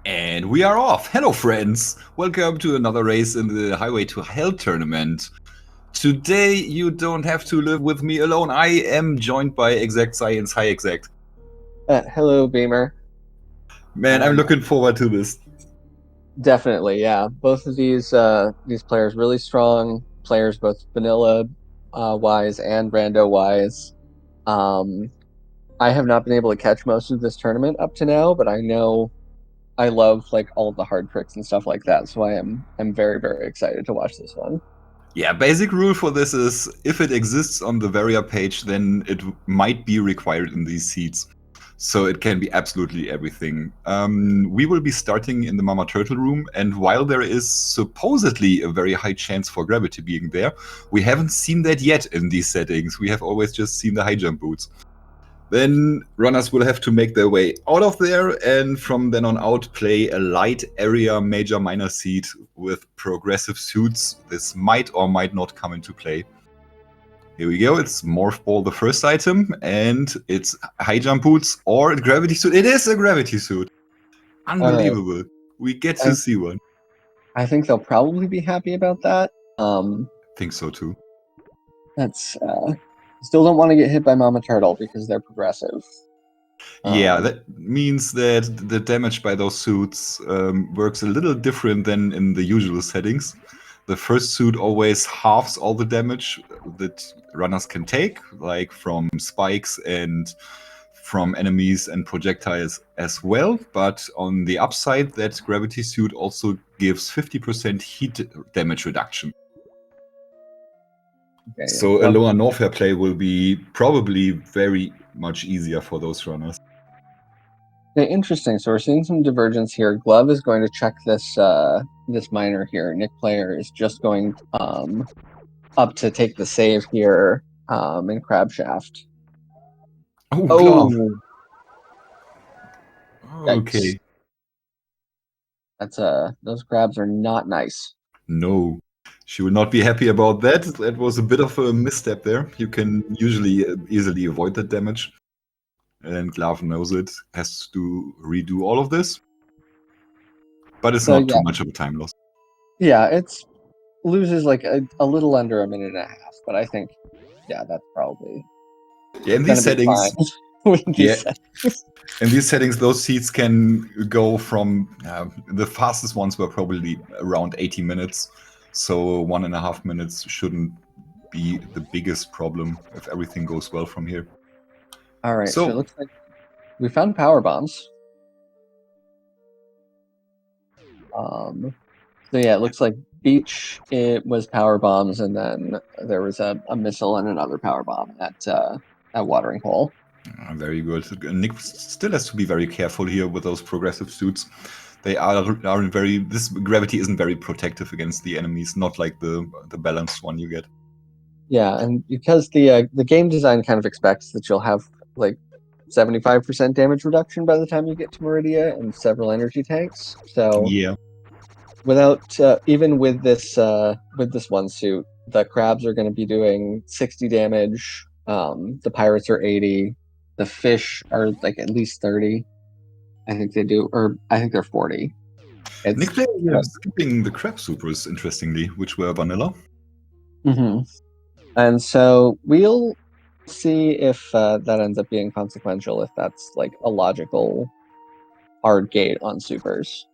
And we are off. Hello, friends. Welcome to another race in the Highway to Hell tournament. Today, you don't have to live with me alone. I am joined by Exact Science. Hi, Exact. Hello, Beamer. Man, I'm looking forward to this. Definitely, yeah. Both of these players really strong players, both vanilla wise and rando wise. Um, I have not been able to catch most of this tournament up to now, but I know I love like all of the hard tricks and stuff like that. So I'm very excited to watch this one. Yeah, basic rule for this is if it exists on the Varia page, then it might be required in these seats. So it can be absolutely everything. We will be starting in the Mama Turtle room, and while there is supposedly a very high chance for gravity being there, we haven't seen that yet in these settings. We have always just seen the high jump boots. Then runners will have to make their way out of there, and from then on out play a light area major minor seed with progressive suits. This might or might not come into play. Here we go. It's Morph Ball, the first item, and it's high jump boots or gravity suit. It is a gravity suit. All right. Unbelievable. We get to I see one. I think they'll probably be happy about that. Think so too. That's still don't want to get hit by Mama Turtle because they're progressive. Yeah, that means that the damage by those suits works a little different than in the usual settings. The first suit always halves all the damage that runners can take, like from spikes and from enemies and projectiles as well. But on the upside, that gravity suit also gives 50% heat damage reduction. Okay, So a lower norfair play will be probably very much easier for those runners. Okay, interesting. So we're seeing some divergence here. Glove is going to check this miner here. Nikplayer is just going up to take the save here in Crabshaft. Oh, Glove. Oh, Okay. yikes. That's those crabs are not nice. No. She will not be happy about that. That was a bit of a misstep there. You can usually easily avoid that damage. And Glove knows it, has to redo all of this. But it's So not too yeah, much of a time loss. yeah, it's loses like a little under a minute and a half, but I think yeah, that's probably Yeah, in gonna these be fine settings, with yeah, these settings. in these settings, those seats can go from the fastest ones were probably around 80 minutes. So 1.5 minutes shouldn't be the biggest problem if everything goes well from here. All right, so it So looks like we found power bombs. So yeah, it looks like beach it was power bombs, and then there was a missile and another power bomb at watering hole. very good. Nick still has to be very careful here with those progressive suits. They are very. This gravity isn't very protective against the enemies, not like the balanced one you get. Yeah, and because the game design kind of expects that you'll have like 75% damage reduction by the time you get to Meridia and several energy tanks. So Yeah. without even with this one suit, the crabs are going to be doing 60 damage. The pirates are 80. The fish are like at least 30. I think they do, or I think they're 40. Nick It's played skipping the crab supers, interestingly, which were vanilla. Mhm. And so we'll see if that ends up being consequential, if that's like a logical hard gate on supers.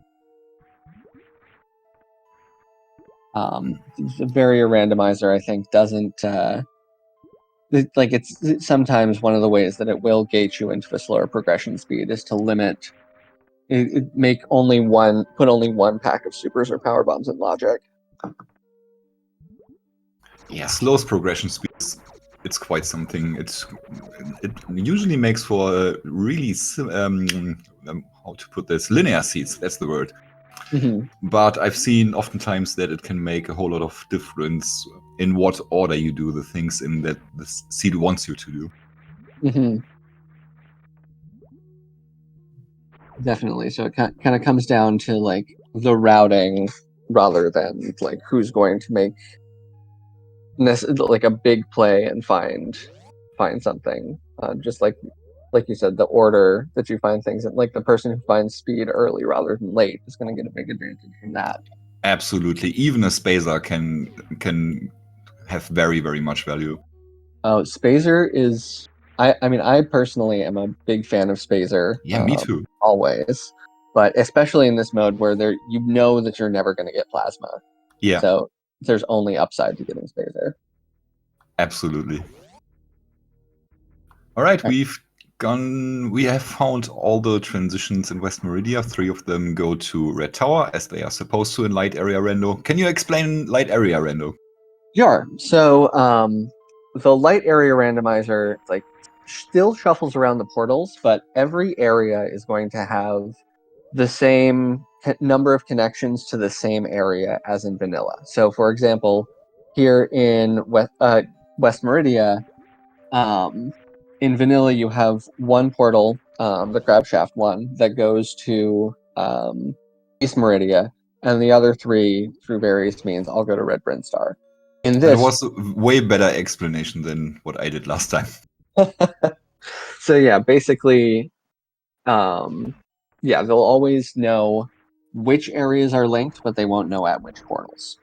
The barrier randomizer, I think, doesn't like it's sometimes one of the ways that it will gate you into a slower progression speed is to limit make only one put only one pack of supers or power bombs in logic. Yeah, slowest progression speed. It's quite something. It usually makes for a really how to put this, linear seeds. That's the word. Mm-hmm. But I've seen oftentimes that it can make a whole lot of difference in what order you do the things in that the seed wants you to do. Mm-hmm. Definitely. So it kind of comes down to like the routing rather than like who's going to make like a big play and find something. Just like like you said, the order that you find things in. Like the person who finds speed early rather than late is going to get a big advantage from that. Absolutely. Even a spacer can have very, very much value. Spazer is. I mean, I personally am a big fan of Spazer. Yeah, me too. Always, but especially in this mode where you know that you're never going to get plasma. Yeah, So there's only upside to getting Spazer. absolutely. All right, we have found all the transitions in West Meridia. 3 of them go to Red Tower, as they are supposed to in Light Area Rando. Can you explain Light Area Rando? Sure. So the light area randomizer like still shuffles around the portals, but every area is going to have the same number of connections to the same area as in vanilla. So, for example, here in West Meridia, in vanilla you have one portal, the Crab Shaft one, that goes to East Meridia, and the other 3, through various means, all go to Red Brinstar. In That this, was a way better explanation than what I did last time. so yeah, basically, yeah, they'll always know which areas are linked, but they won't know at which portals.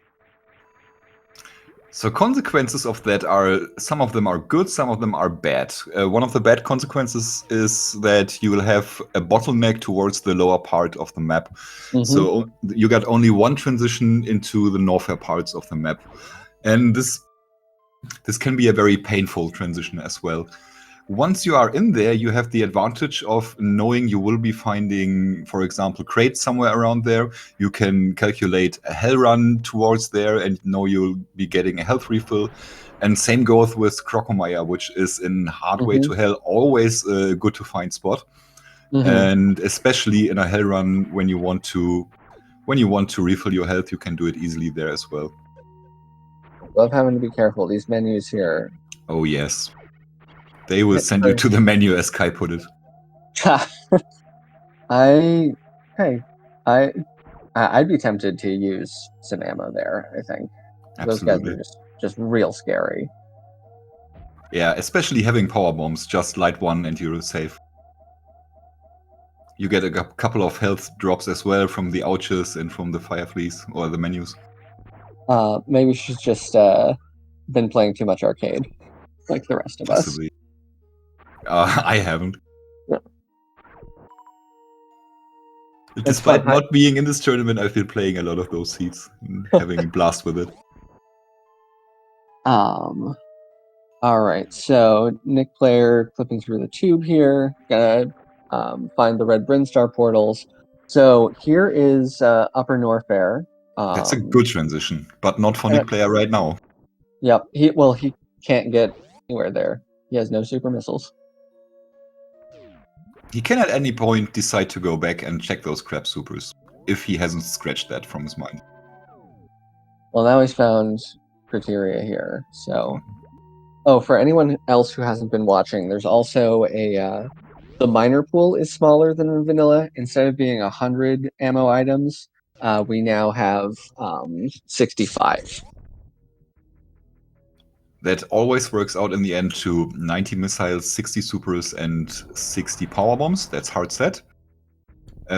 So consequences of that are, some of them are good, some of them are bad. One of the bad consequences is that you will have a bottleneck towards the lower part of the map. Mm-hmm. So you got only one transition into the norfair parts of the map. And this can be a very painful transition as well. Once you are in there, you have the advantage of knowing you will be finding, for example, crates somewhere around there. You can calculate a hell run towards there and know you'll be getting a health refill. And same goes with Crocomire, which is in Hardway to Hell, always a good to find spot. And especially in a hell run, when you want to refill your health, you can do it easily there as well. Love having to be careful. These menus here. Oh yes. They will send you to the menu, as Kai put it. I'd be tempted to use some ammo there, I think. Absolutely. Those guys are just real scary. Yeah, especially having power bombs, just light one and you're safe. You get a couple of health drops as well from the ouches and from the fire fleas or the menus. Maybe she's just been playing too much arcade, like the rest of Possibly. us. I haven't. Yeah. Despite not being in this tournament, I've been playing a lot of those seeds and having a blast with it. All right, so nikplayer clipping through the tube here. Gotta find the Red Brinstar portals. So here is Upper Norfair. That's a good transition, but not for nikplayer right now. Yep. He can't get anywhere there. He has no super missiles. He can at any point decide to go back and check those crab supers, if he hasn't scratched that from his mind. Well, now he's found criteria here. So, for anyone else who hasn't been watching, there's also the minor pool is smaller than in vanilla. Instead of being 100 ammo items, we now have 65. That always works out in the end to 90 missiles, 60 supers, and 60 power bombs. That's hard set.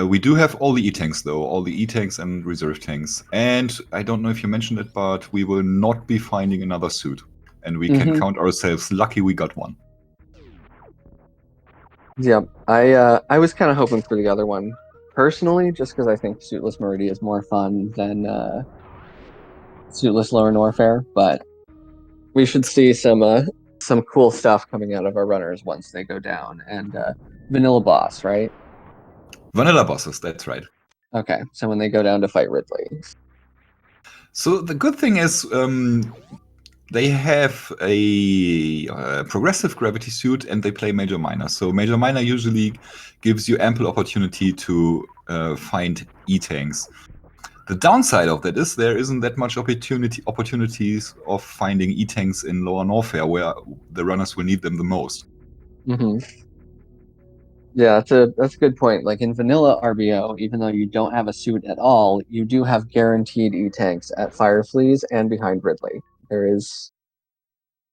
We do have all the E-tanks though, all the E-tanks and reserve tanks. And I don't know if you mentioned it, but we will not be finding another suit. And we can count ourselves lucky we got one. Yep, I was kind of hoping for the other one personally, just because I think Suitless Meridia is more fun than Suitless Lower Norfair, but we should see some cool stuff coming out of our runners once they go down. And Vanilla Boss, right? Vanilla bosses, that's right. Okay, so when they go down to fight Ridley. So the good thing is they have a progressive gravity suit and they play Major Minor. So Major Minor usually gives you ample opportunity to find E-tanks. The downside of that is there isn't that much opportunities of finding E-tanks in Lower Norfair, where the runners will need them the most. Yeah, that's a good point. Like in vanilla RBO, even though you don't have a suit at all, you do have guaranteed E-tanks at Firefleas and behind Ridley. There is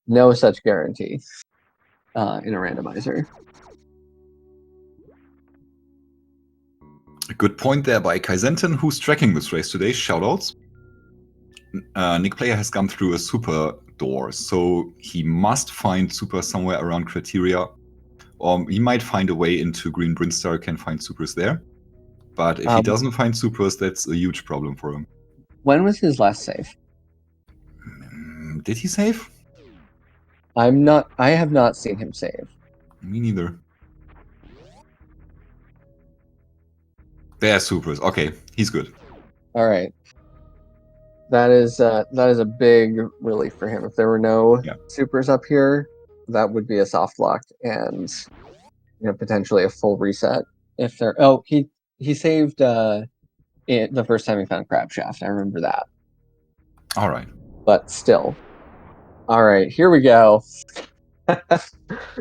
no such guarantee in a randomizer. A good point there by Kaizentin, who's tracking this race today. Shoutouts. nikplayer has gone through a super door, so he must find super somewhere around criteria. Or he might find a way into Green Brinstar, can find supers there. But if he doesn't find supers, that's a huge problem for him. When was his last save? Did he save? I have not seen him save. Me neither. There are supers. Okay, he's good. All right. That is a big relief for him. If there were no supers up here, that would be a soft lock and potentially a full reset. If there, he saved the first time he found Crab Shaft. I remember that. All right. But still, all right. Here we go.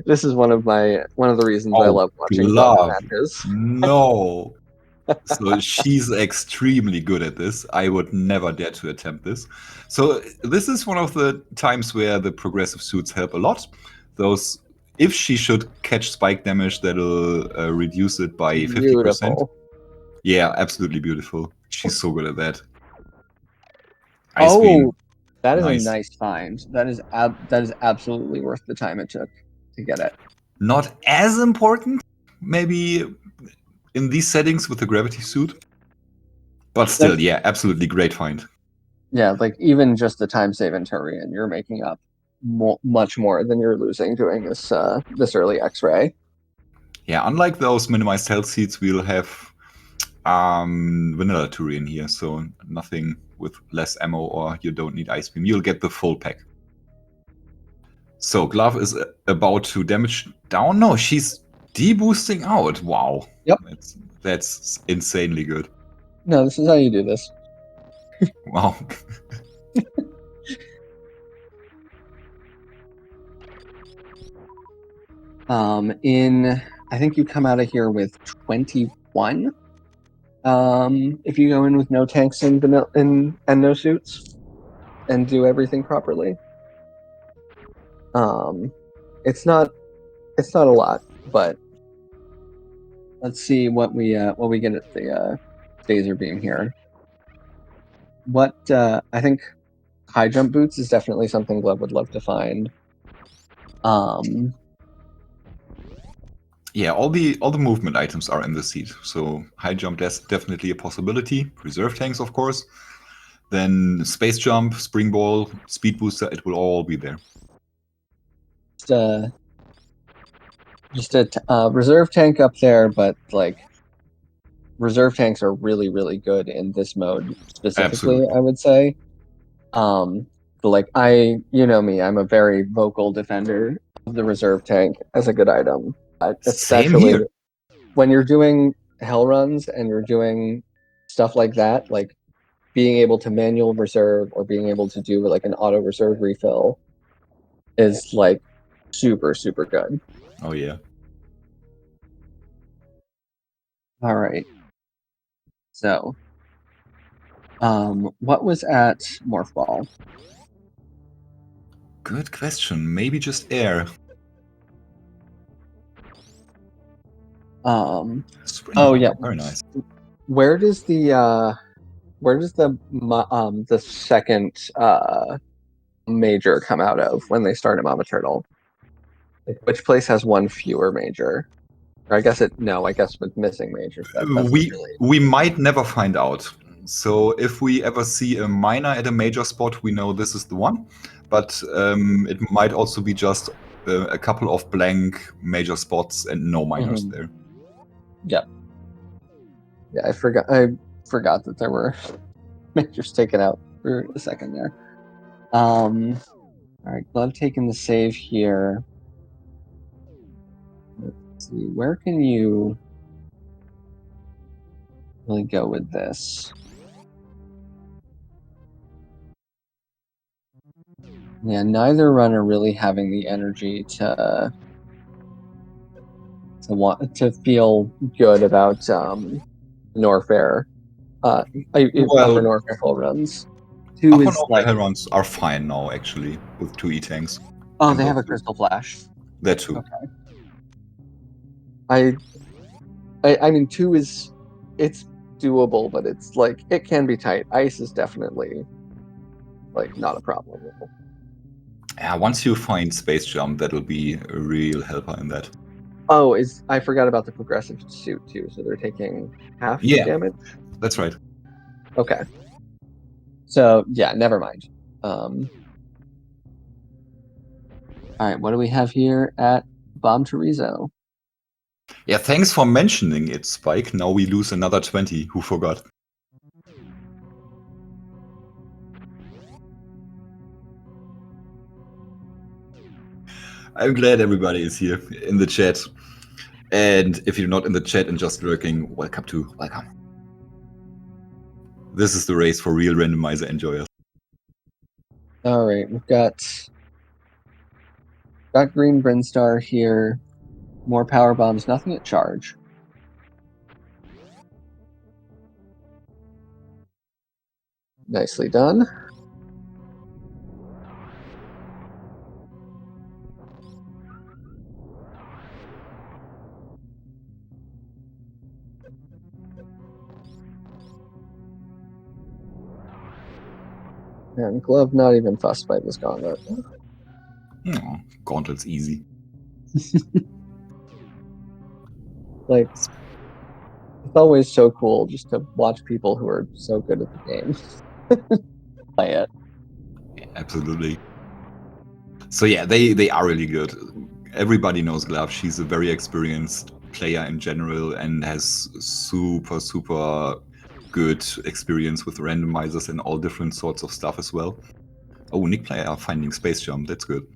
This is one of the reasons I love watching matches. No. So she's extremely good at this. I would never dare to attempt this. So this is one of the times where the progressive suits help a lot. If she should catch spike damage, that'll reduce it by 50%. Beautiful. Yeah, absolutely beautiful. She's so good at that. That is a nice find. That is absolutely worth the time it took to get it. Not as important, maybe, in these settings with the gravity suit, but still, absolutely great find. Yeah, like even just the time save in Turian, you're making up much more than you're losing doing this early X-ray. Yeah, unlike those minimized health seats, we'll have vanilla Turian here, so nothing with less ammo or you don't need Ice Beam. You'll get the full pack. So Glove is about to damage down. No, she's deboosting out. Wow. Yep. That's insanely good. No, this is how you do this. Wow. I think you come out of here with 21. If you go in with no tanks and no suits and do everything properly. It's not a lot, but let's see what we get at the phaser beam here. I think high jump boots is definitely something Glove would love to find. Yeah, all the movement items are in the seat. So high jump, that's definitely a possibility. Reserve tanks, of course. Then space jump, spring ball, speed booster, it will all be there. Just a reserve tank up there, but like reserve tanks are really, really good in this mode specifically. Absolutely. I would say. Like you know me, I'm a very vocal defender of the reserve tank as a good item. Especially when you're doing hell runs and you're doing stuff like that, like being able to manual reserve or being able to do like an auto reserve refill is like super, super good. Oh yeah. All right. So, what was at Morph Ball? Good question. Maybe just air. Yeah. Very nice. Where does the second major come out of when they start a Mama Turtle? Like, which place has one fewer major? Or I guess with missing majors. We might never find out. So if we ever see a minor at a major spot, we know this is the one. But it might also be just a couple of blank major spots and no minors there. Yeah. Yeah, I forgot that there were majors taken out for a second there. All right, Glove taking the save here. Let's see, where can you really go with this? Yeah, neither runner really having the energy to want to feel good about norfair. Upper norfair full runs. Upper norfair runs are fine now, actually, with 2 E-tanks. Oh, they have a crystal flash. That too. Okay. I mean, 2 is it's doable, but it's like it can be tight. Ice is definitely like not a problem. Yeah, once you find space jump, that'll be a real helper in that. Oh, I forgot about the progressive suit too. So they're taking half the damage. That's right. Okay. So yeah, never mind. All right, what do we have here at Bomb Chorizo? Yeah, thanks for mentioning it, Spike. Now we lose another 20. Who forgot? I'm glad everybody is here in the chat. And if you're not in the chat and just lurking, welcome. This is the race for real randomizer enjoyers. All right, we've got Green Brinstar here. More power bombs, nothing at charge. Nicely done. And Glove not even fussed by this gauntlet. Oh, gauntlet's easy. Like, it's always so cool just to watch people who are so good at the game play it. Yeah, absolutely. So yeah, they are really good. Everybody knows Glove. She's a very experienced player in general and has super good experience with randomizers and all different sorts of stuff as well. Oh, nikplayer finding space jump. That's good.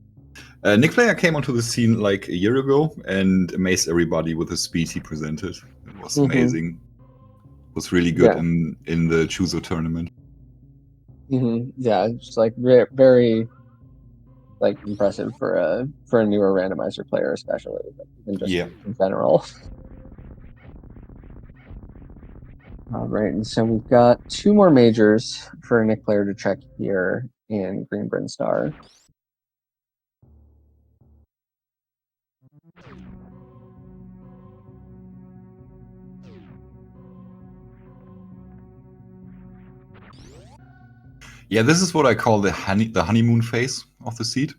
nikplayer came onto the scene like a year ago and amazed everybody with the speed he presented. It was amazing. It was really good in the Chuzo tournament. Yeah, it's like very like impressive for a newer randomizer player, especially, but even just in general. All right, and so we've got 2 more majors for a nikplayer to check here in Green Brinstar. Yeah, this is what I call the honeymoon phase of the seed.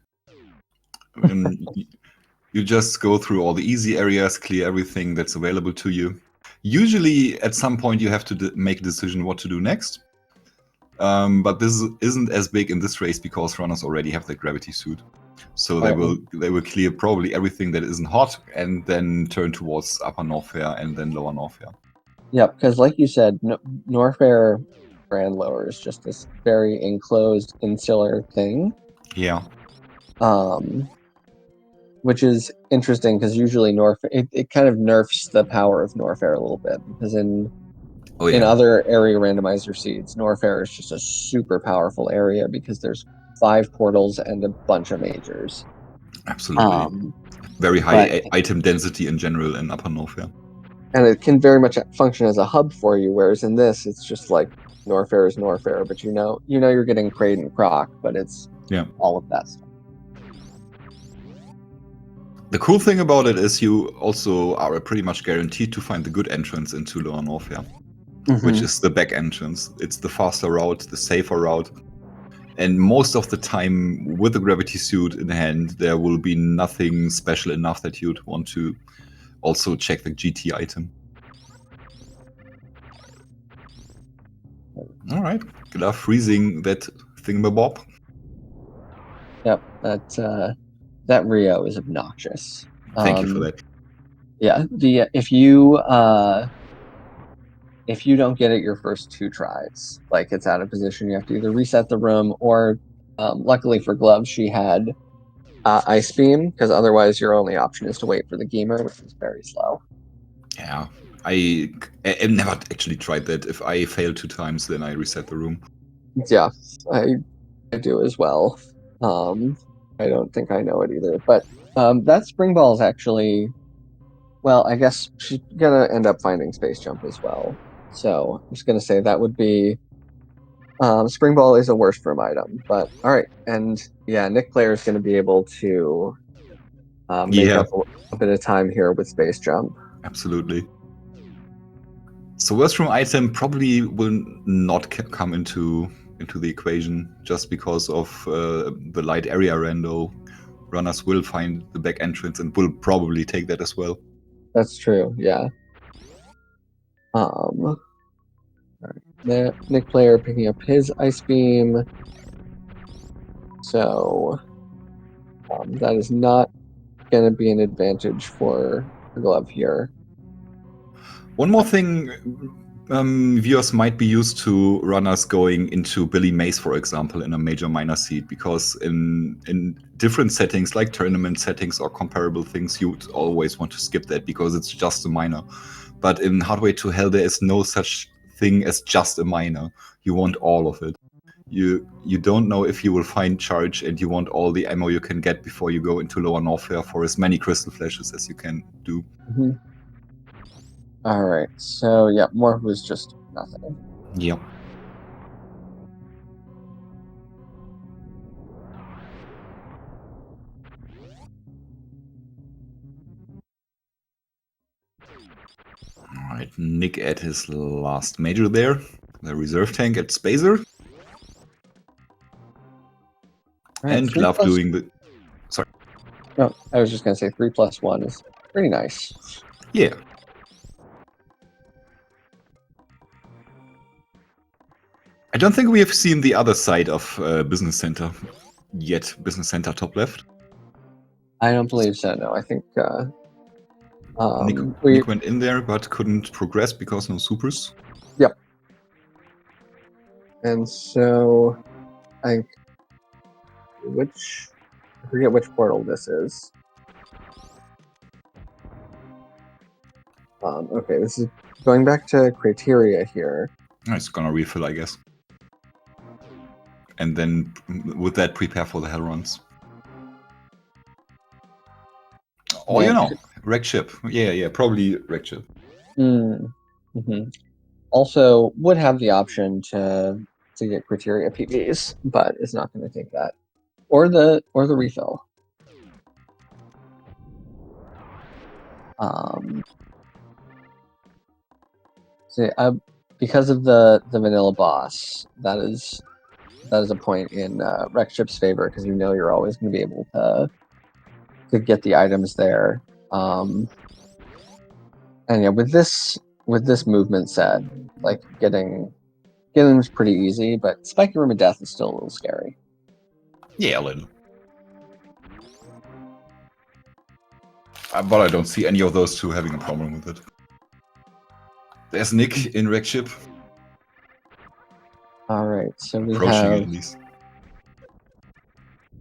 You just go through all the easy areas, clear everything that's available to you. Usually, at some point, you have to make a decision what to do next. But this isn't as big in this race because runners already have their gravity suit, so they will clear probably everything that isn't hot and then turn towards upper norfair and then lower norfair. Yeah, because like you said, norfair brand lower is just this very enclosed insular thing. Yeah. Which is interesting because usually it kind of nerfs the power of norfair a little bit, because in other area randomizer seeds, norfair is just a super powerful area because there's 5 portals and a bunch of majors. Absolutely. Very high item density in general in upper norfair. And it can very much function as a hub for you, whereas in this, it's just like norfair is norfair, but you know you're getting Kraid and Croc, but it's all of that stuff. The cool thing about it is you also are pretty much guaranteed to find the good entrance into lower norfair, which is the back entrance. It's the faster route, the safer route. And most of the time, with the gravity suit in hand, there will be nothing special enough that you'd want to also check the GT item. All right, Glove freezing that thingamabob. Yep, that Rio is obnoxious. Thank you for that. Yeah, if you don't get it your first 2 tries, like it's out of position, you have to either reset the room or, luckily for Glove, she had Ice Beam, because otherwise your only option is to wait for the gamer, which is very slow. Yeah, I never actually tried that. If I fail 2 times, then I reset the room. Yeah, I do as well. I don't think I know it either, but that spring ball is actually, well, I guess she's gonna end up finding space jump as well. So I'm just gonna say that would be spring ball is a worst room item, but all right. And yeah, nikplayer is gonna be able to make up a bit of time here with space jump. Absolutely. So worst room item probably will not come into the equation just because of the light area rando. Runners will find the back entrance and will probably take that as well. That's true, yeah. All right. Nick player picking up his ice beam. So that is not going to be an advantage for Glove here. One more thing, viewers might be used to runners going into Billy Mays, for example, in a major minor seed, because in different settings, like tournament settings or comparable things, you'd always want to skip that because it's just a minor. But in Hardway to Hell, there is no such thing as just a minor. You want all of it. You don't know if you will find charge, and you want all the ammo you can get before you go into lower norfair for as many crystal flashes as you can do. Mm-hmm. All right, so yeah, Morph was just nothing. Yep. Alright, Nick at his last major there. The reserve tank at Spacer. Right, and Glove doing the... Sorry. No, I was just going to say 3+1 is pretty nice. Yeah. I don't think we have seen the other side of Business Center yet. Business Center top left. I don't believe so, no. I think Nick went in there but couldn't progress because no supers. Yep. And so I forget which portal this is. Okay, this is going back to criteria here. It's gonna refill, I guess. And then with that, prepare for the hell runs. Or, you know, wreck ship. Yeah, probably wreck ship. Mm-hmm. Also, would have the option to get criteria PBs, but is not going to take that. Or the refill. So because of the vanilla boss, that is a point in Wreck Ship's favor, because you know you're always going to be able to get the items there. And yeah, with this movement set, like getting is pretty easy, but Spiky Room of Death is still a little scary. Yeah, a little. But I don't see any of those two having a problem with it. There's Nick in wreck ship. All right, so we approaching have at least.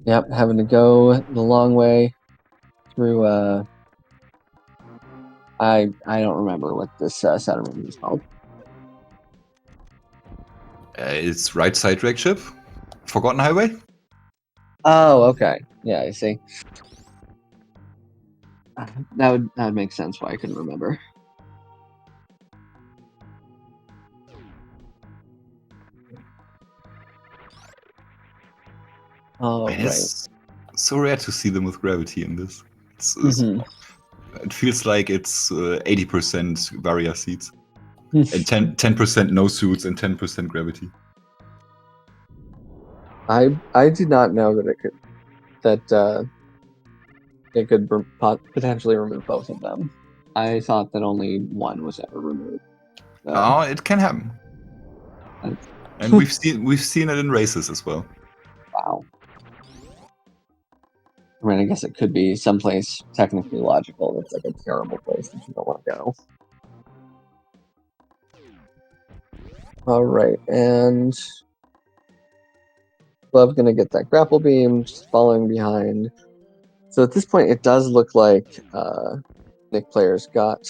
Yep, having to go the long way through. I don't remember what this settlement is called. It's right side wreck ship. Forgotten Highway. Oh, okay. Yeah, I see. That would make sense why I couldn't remember. Oh, right. It's so rare to see them with gravity in this. It feels like it's 80% Varia seats. And 10% no suits and 10% gravity. I did not know that it could potentially remove both of them. I thought that only one was ever removed. Oh, it can happen. And we've seen it in races as well. Wow. I mean, I guess it could be someplace technically logical that's like a terrible place that you don't want to go. All right, and Glove gonna get that grapple beam, just following behind. So at this point, it does look like Nick player's got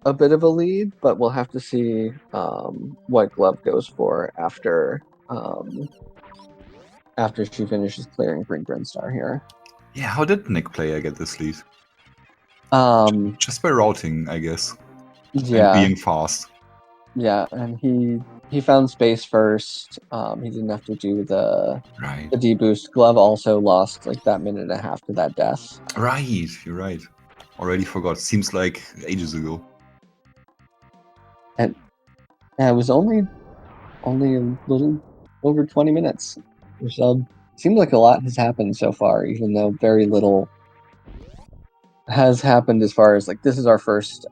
a bit of a lead, but we'll have to see what Glove goes for after she finishes clearing Green Brinstar here. Yeah, how did Nick player get this lead? Just by routing, I guess. Yeah. And being fast. Yeah, and he found space first. He didn't have to do the deboost. Glove also lost like that minute and a half to that death. Right, you're right. Already forgot. Seems like ages ago. And Yeah, it was only a little over 20 minutes. Which seems like a lot has happened so far, even though very little has happened as far as like this is our first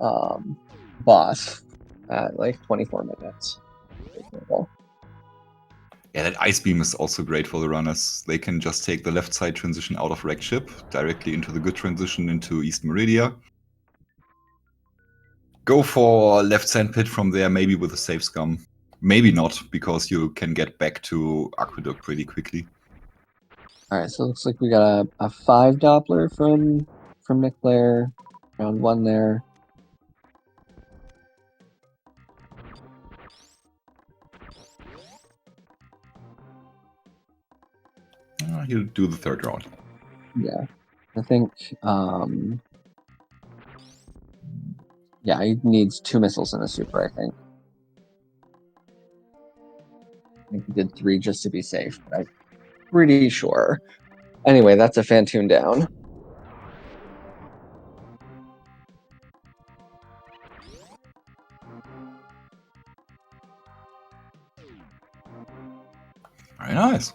boss at like 24 minutes. For example. Yeah, that ice beam is also great for the runners. They can just take the left side transition out of Wreck Ship directly into the good transition into East Meridia. Go for left sand pit from there, maybe with a safe scum. Maybe not, because you can get back to Aqueduct pretty quickly. All right, so it looks like we got a 5 Doppler from nikplayer, round 1 there. He'll do the third round. Yeah, I think. Yeah, he needs 2 missiles and a super. I think he did 3 just to be safe, but I'm pretty sure. Anyway, that's a Phantoon down. Very nice.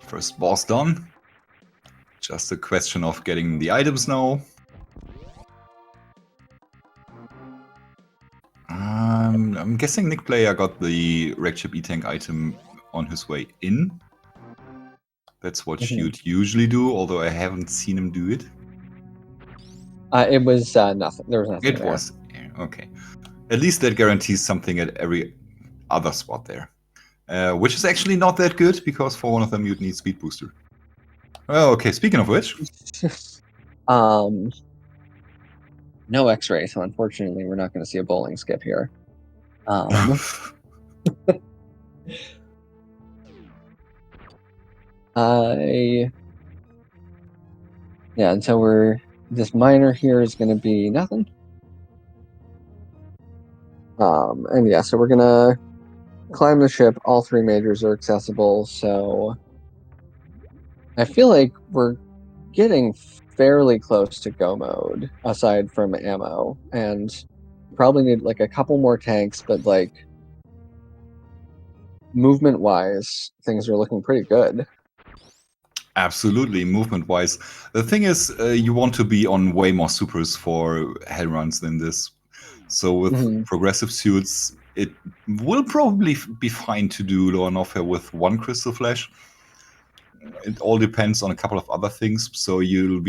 First boss done. Just a question of getting the items now. I'm guessing nikplayer got the Wreck Ship E-Tank item on his way in. That's what you'd usually do, although I haven't seen him do it. It was nothing. There was nothing. It was. Okay. At least that guarantees something at every other spot there. Which is actually not that good, because for one of them you'd need Speed Booster. Well, okay, speaking of which. No X-ray, so unfortunately we're not going to see a bowling skip here. Yeah, until this miner here is going to be nothing. And yeah, so we're going to climb the ship. All 3 majors are accessible, so I feel like we're getting fairly close to go mode, aside from ammo, and probably need like a couple more tanks, but like movement-wise, things are looking pretty good. Absolutely, movement-wise. The thing is, you want to be on way more supers for hell runs than this. So with progressive suits, it will probably be fine to do lower norfair with 1 crystal flash. It all depends on a couple of other things. So you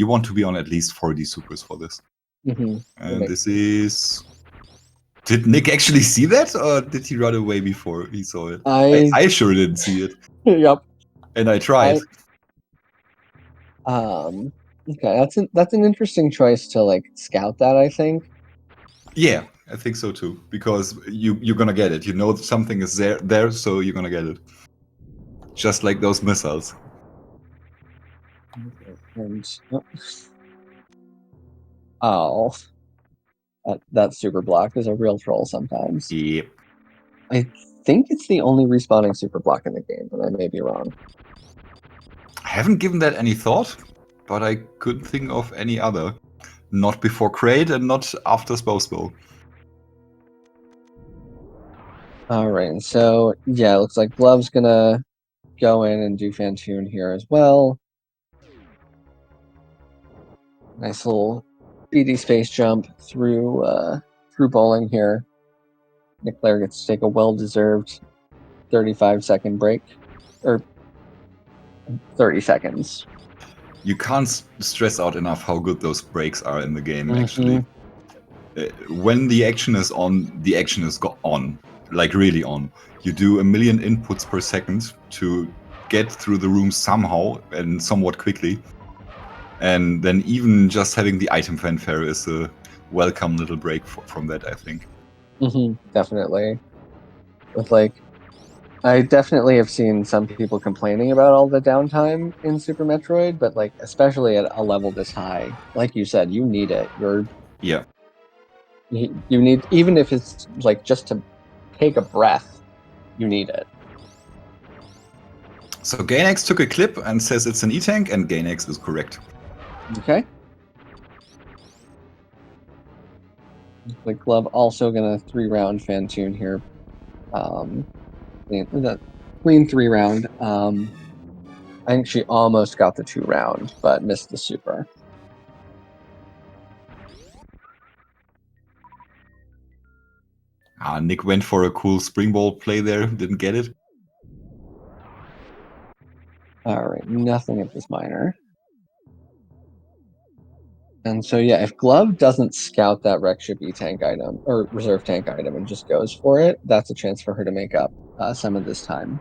want to be on at least 40 supers for this. And this is. Did Nick actually see that, or did he run away before he saw it? I sure didn't see it. Yep. And I tried. Okay, that's an interesting choice to like scout that, I think. Yeah, I think so too, because you're gonna get it. You know something is there, so you're gonna get it. Just like those missiles. And oh, that super block is a real troll sometimes. Yep. I think it's the only respawning super block in the game, but I may be wrong. I haven't given that any thought, but I couldn't think of any other. Not before Crate and not after Spowsbow. Alright, so yeah, it looks like Glove's gonna go in and do Phantoon here as well. Nice little speedy space jump through bowling here. nikplayer gets to take a well-deserved 35-second break. Or 30 seconds. You can't stress out enough how good those breaks are in the game, actually. When the action is on, the action is on. Like, really on. You do 1 million inputs per second to get through the room somehow and somewhat quickly. And then even just having the item fanfare is a welcome little break from that, I think. Definitely. With like, I definitely have seen some people complaining about all the downtime in Super Metroid, but like, especially at a level this high, like you said, you need it. Yeah. You need, even if it's like just to take a breath, you need it. So Gainax took a clip and says it's an E-Tank, and Gainax is correct. Okay. The Glove also gonna 3-round Phantoon here. The clean 3-round. I think she almost got the 2-round, but missed the super. Nick went for a cool spring ball play there, didn't get it. All right, nothing at this minor. And so, yeah, if Glove doesn't scout that Rex should be tank item or reserve tank item and just goes for it, that's a chance for her to make up some of this time.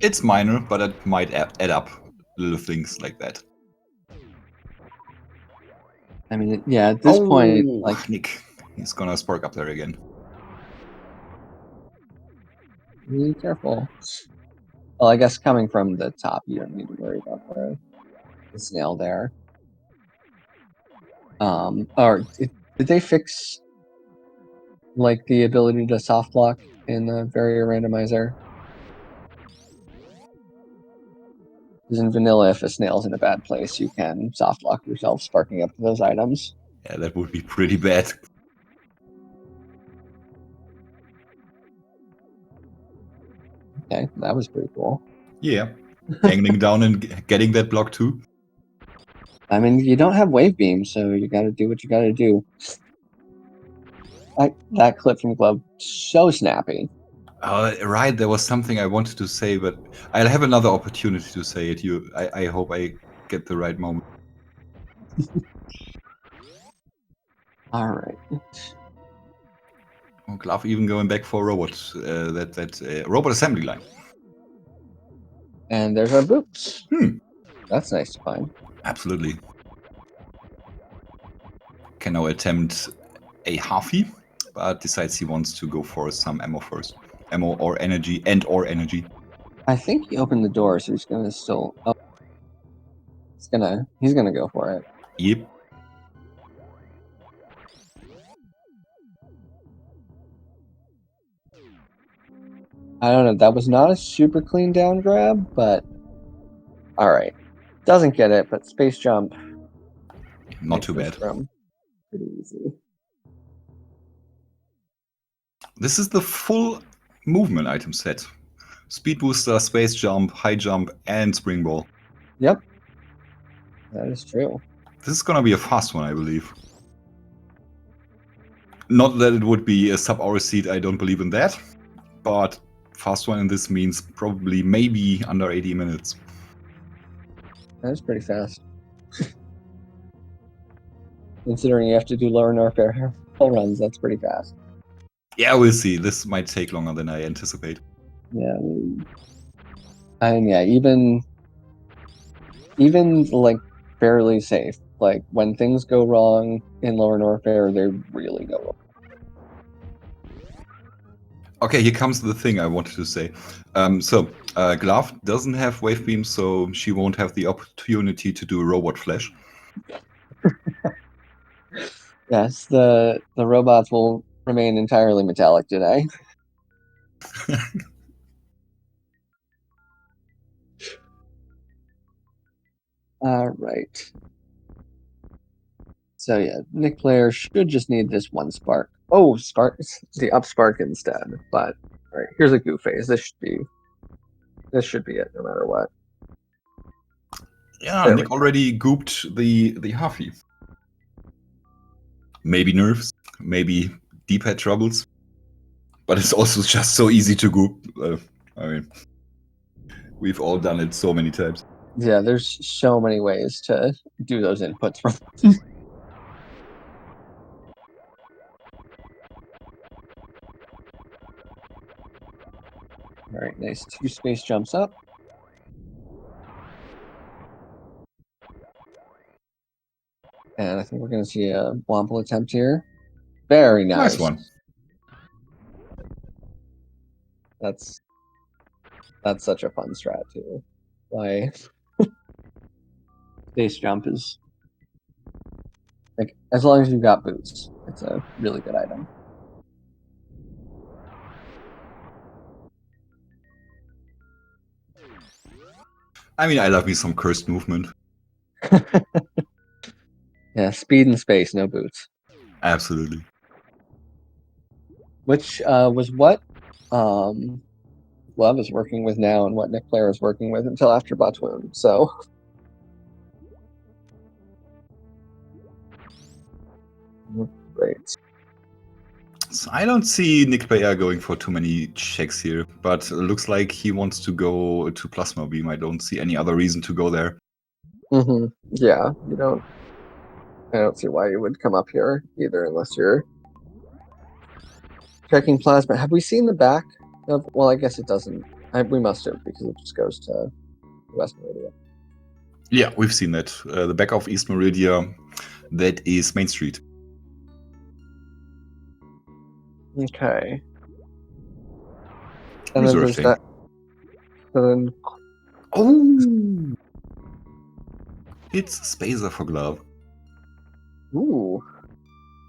It's minor, but it might add up little things like that. I mean, yeah, at this point, like Nick, he's gonna spark up there again. Be careful. Well, I guess coming from the top, you don't need to worry about the snail there. Or did they fix like the ability to soft block in the barrier randomizer? Because in vanilla, if a snail's in a bad place, you can soft lock yourself, sparking up those items. Yeah, that would be pretty bad. Okay, that was pretty cool. Yeah, angling down and getting that block too. I mean, you don't have wave beam, so you got to do what you got to do. That clip from Glove, so snappy. Right, there was something I wanted to say, but I'll have another opportunity to say it. I hope I get the right moment. All right. Oh, Glove even going back for robot, that robot assembly line. And there's our boots. That's nice to find. Absolutely. Can now attempt a halfie, but decides he wants to go for some ammo first. Ammo or energy, or energy. I think he opened the door, so he's gonna still. Oh, he's gonna go for it. Yep. I don't know. That was not a super clean down grab, but all right. Doesn't get it, but space jump. Not too bad. Pretty easy. This is the full movement item set. Speed booster, space jump, high jump, and spring ball. Yep. That is true. This is gonna be a fast one, I believe. Not that it would be a sub-hour seed, I don't believe in that. But fast one in this means probably maybe under 80 minutes. That is pretty fast. Considering you have to do lower norfair hull runs, that's pretty fast. Yeah, we'll see. This might take longer than I anticipate. Yeah. And yeah, even like fairly safe. Like when things go wrong in lower norfair, they really go wrong. Okay, here comes the thing I wanted to say. Glove doesn't have wave beam, so she won't have the opportunity to do a robot flash. Yes, the robots will remain entirely metallic today. All right. So yeah, Nick player should just need this one spark. Oh, spark the up spark instead. But all right, here's a goof phase. This should be it, no matter what. Yeah, Nick already gooped the Huffy. Maybe nerfs, maybe D-pad troubles, but it's also just so easy to goop. I mean, we've all done it so many times. Yeah, there's so many ways to do those inputs from. All right, nice 2 space jumps up. And I think we're going to see a Womple attempt here. Very nice. Nice one. That's such a fun strat too. Like space jump is like as long as you've got boots, it's a really good item. I mean, I love me some cursed movement. Yeah, speed and space, no boots. Absolutely. Which was what Love is working with now and what nikplayer is working with until after Phantoon. So great. So I don't see nikplayer going for too many checks here, but it looks like he wants to go to plasma beam. I don't see any other reason to go there. Yeah, I don't see why you would come up here either unless you're checking plasma. Have we seen the back of? Well, I guess it doesn't. We must have because it just goes to West Meridian. Yeah, we've seen that. The back of East Meridia, that is Main Street. Okay. And then Reserve there's thing. that. And then Oh! It's Spacer for glove. ooh,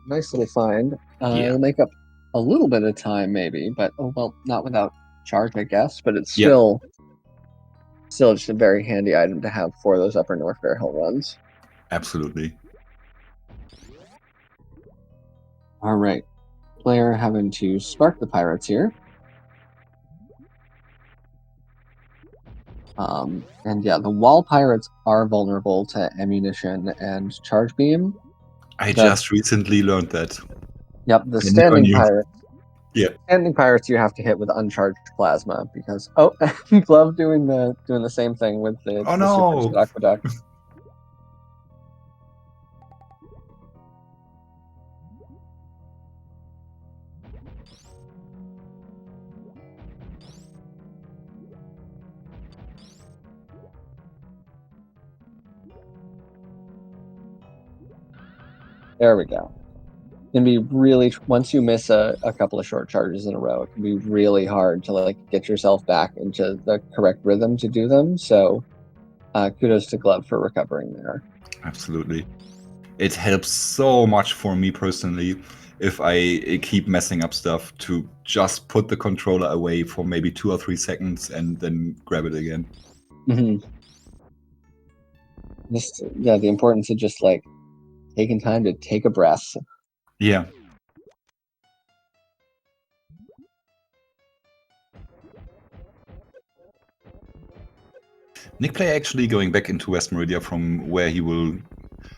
nice little find. Yeah. It'll make up a little bit of time maybe, but oh well, not without charge, I guess. But it's Yeah. still just a very handy item to have for those upper norfair hill runs. Absolutely. All right, player having to spark the pirates here. And yeah, the wall pirates are vulnerable to ammunition and charge beam. I just recently learned that. Yep, the I never standing knew. pirate. Yeah. Standing pirates you have to hit with uncharged plasma because Glove doing the same thing with the Oh super no! aqueduct. There we go. It can be really, once you miss a couple of short charges in a row, it can be really hard to like get yourself back into the correct rhythm to do them. So kudos to Glove for recovering there. Absolutely. It helps so much for me personally if I keep messing up stuff to just put the controller away for maybe 2 or 3 seconds and then grab it again. The importance of just like taking time to take a breath. Yeah. nikplayer actually going back into West Meridia from where he will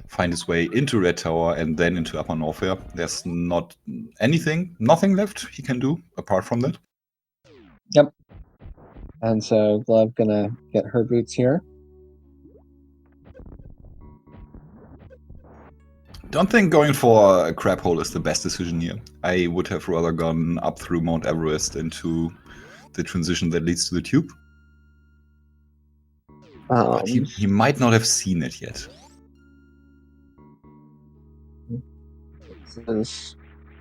find his way into Red Tower and then into Upper Norfair. There's nothing left he can do apart from that. Yep. And so Glove gonna get her boots here. Don't think going for a crab hole is the best decision here. I would have rather gone up through Mount Everest into the transition that leads to the tube. But he might not have seen it yet. All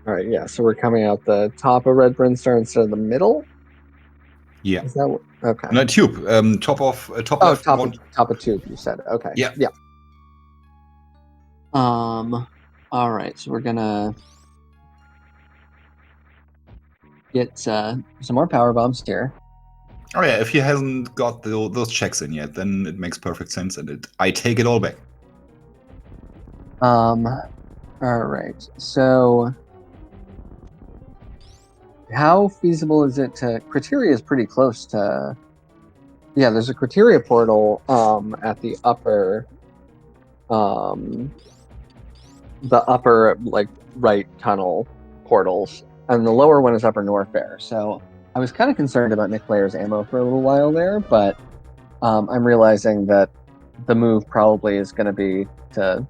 right, yeah. So we're coming out the top of Red Brinstar instead of the middle. Yeah. Is that okay? No, tube. Top left. Top of tube. You said okay. Yeah. Yeah. All right. So we're gonna get some more power bombs here. Oh yeah. If he hasn't got those checks in yet, then it makes perfect sense, and I take it all back. All right. So, how feasible is it to? Criteria is pretty close to. Yeah, there's a criteria portal at the upper, like right tunnel portals, and the lower one is upper norfair. So I was kind of concerned about nikplayer's ammo for a little while there, but I'm realizing that the move probably is going to be to